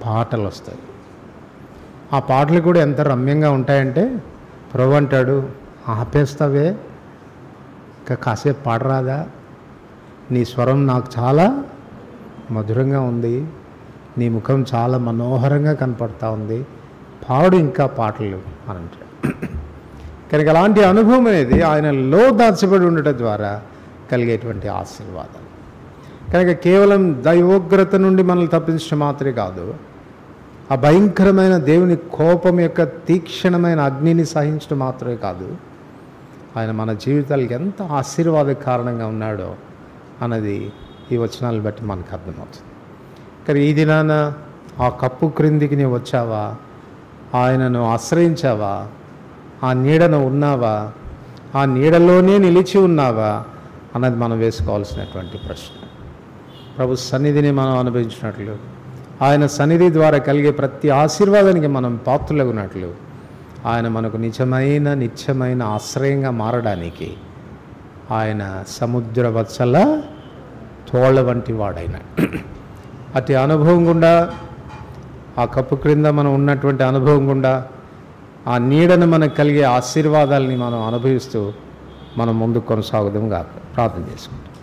పాటలు వస్తాయి. ఆ పాటలు కూడా ఎంత రమ్యంగా ఉంటాయంటే, ప్రభు అంటాడు, ఆపేస్తావే, ఇంకా కాసేపు పాడరాదా? నీ స్వరం నాకు చాలా మధురంగా ఉంది, నీ ముఖం చాలా మనోహరంగా కనపడతా ఉంది, పాడు ఇంకా పాటలు అని అంటాడు. కనుక అలాంటి అనుభవం అనేది ఆయనలో దాచబడి ఉండటం ద్వారా కలిగేటువంటి ఆశీర్వాదాలు. కనుక కేవలం దైవోగ్రత నుండి మనల్ని తప్పించడం మాత్రమే కాదు, ఆ భయంకరమైన దేవుని కోపం యొక్క తీక్షణమైన అగ్నిని సహించడం మాత్రమే కాదు, ఆయన మన జీవితాలకు ఎంత ఆశీర్వాద కారణంగా ఉన్నాడో అన్నది ఈ వచనాలను బట్టి మనకు అర్థమవుతుంది. కానీ ఈ దినాన ఆ కప్పు క్రిందికి నీవు వచ్చావా? ఆయనను ఆశ్రయించావా? ఆ నీడను ఉన్నావా? ఆ నీడలోనే నిలిచి ఉన్నావా అన్నది మనం వేసుకోవాల్సినటువంటి ప్రశ్న. ప్రభు సన్నిధిని మనం అనుభవించినట్లు, ఆయన సన్నిధి ద్వారా కలిగే ప్రతి ఆశీర్వాదానికి మనం పాత్రులగున్నట్లు, ఆయన మనకు నిత్యమైన ఆశ్రయంగా మారడానికి ఆయన సముద్ర వత్సల తోళ్ళ వంటి వాడైన అతి అనుభవం గుండా, ఆ కప్పు క్రింద మనం ఉన్నటువంటి అనుభవం గుండా, ఆ నీడను మనకు కలిగే ఆశీర్వాదాలని మనం అనుభవిస్తూ మనం ముందుకు కొనసాగుదాం. ప్రార్థన చేసుకుంటాం.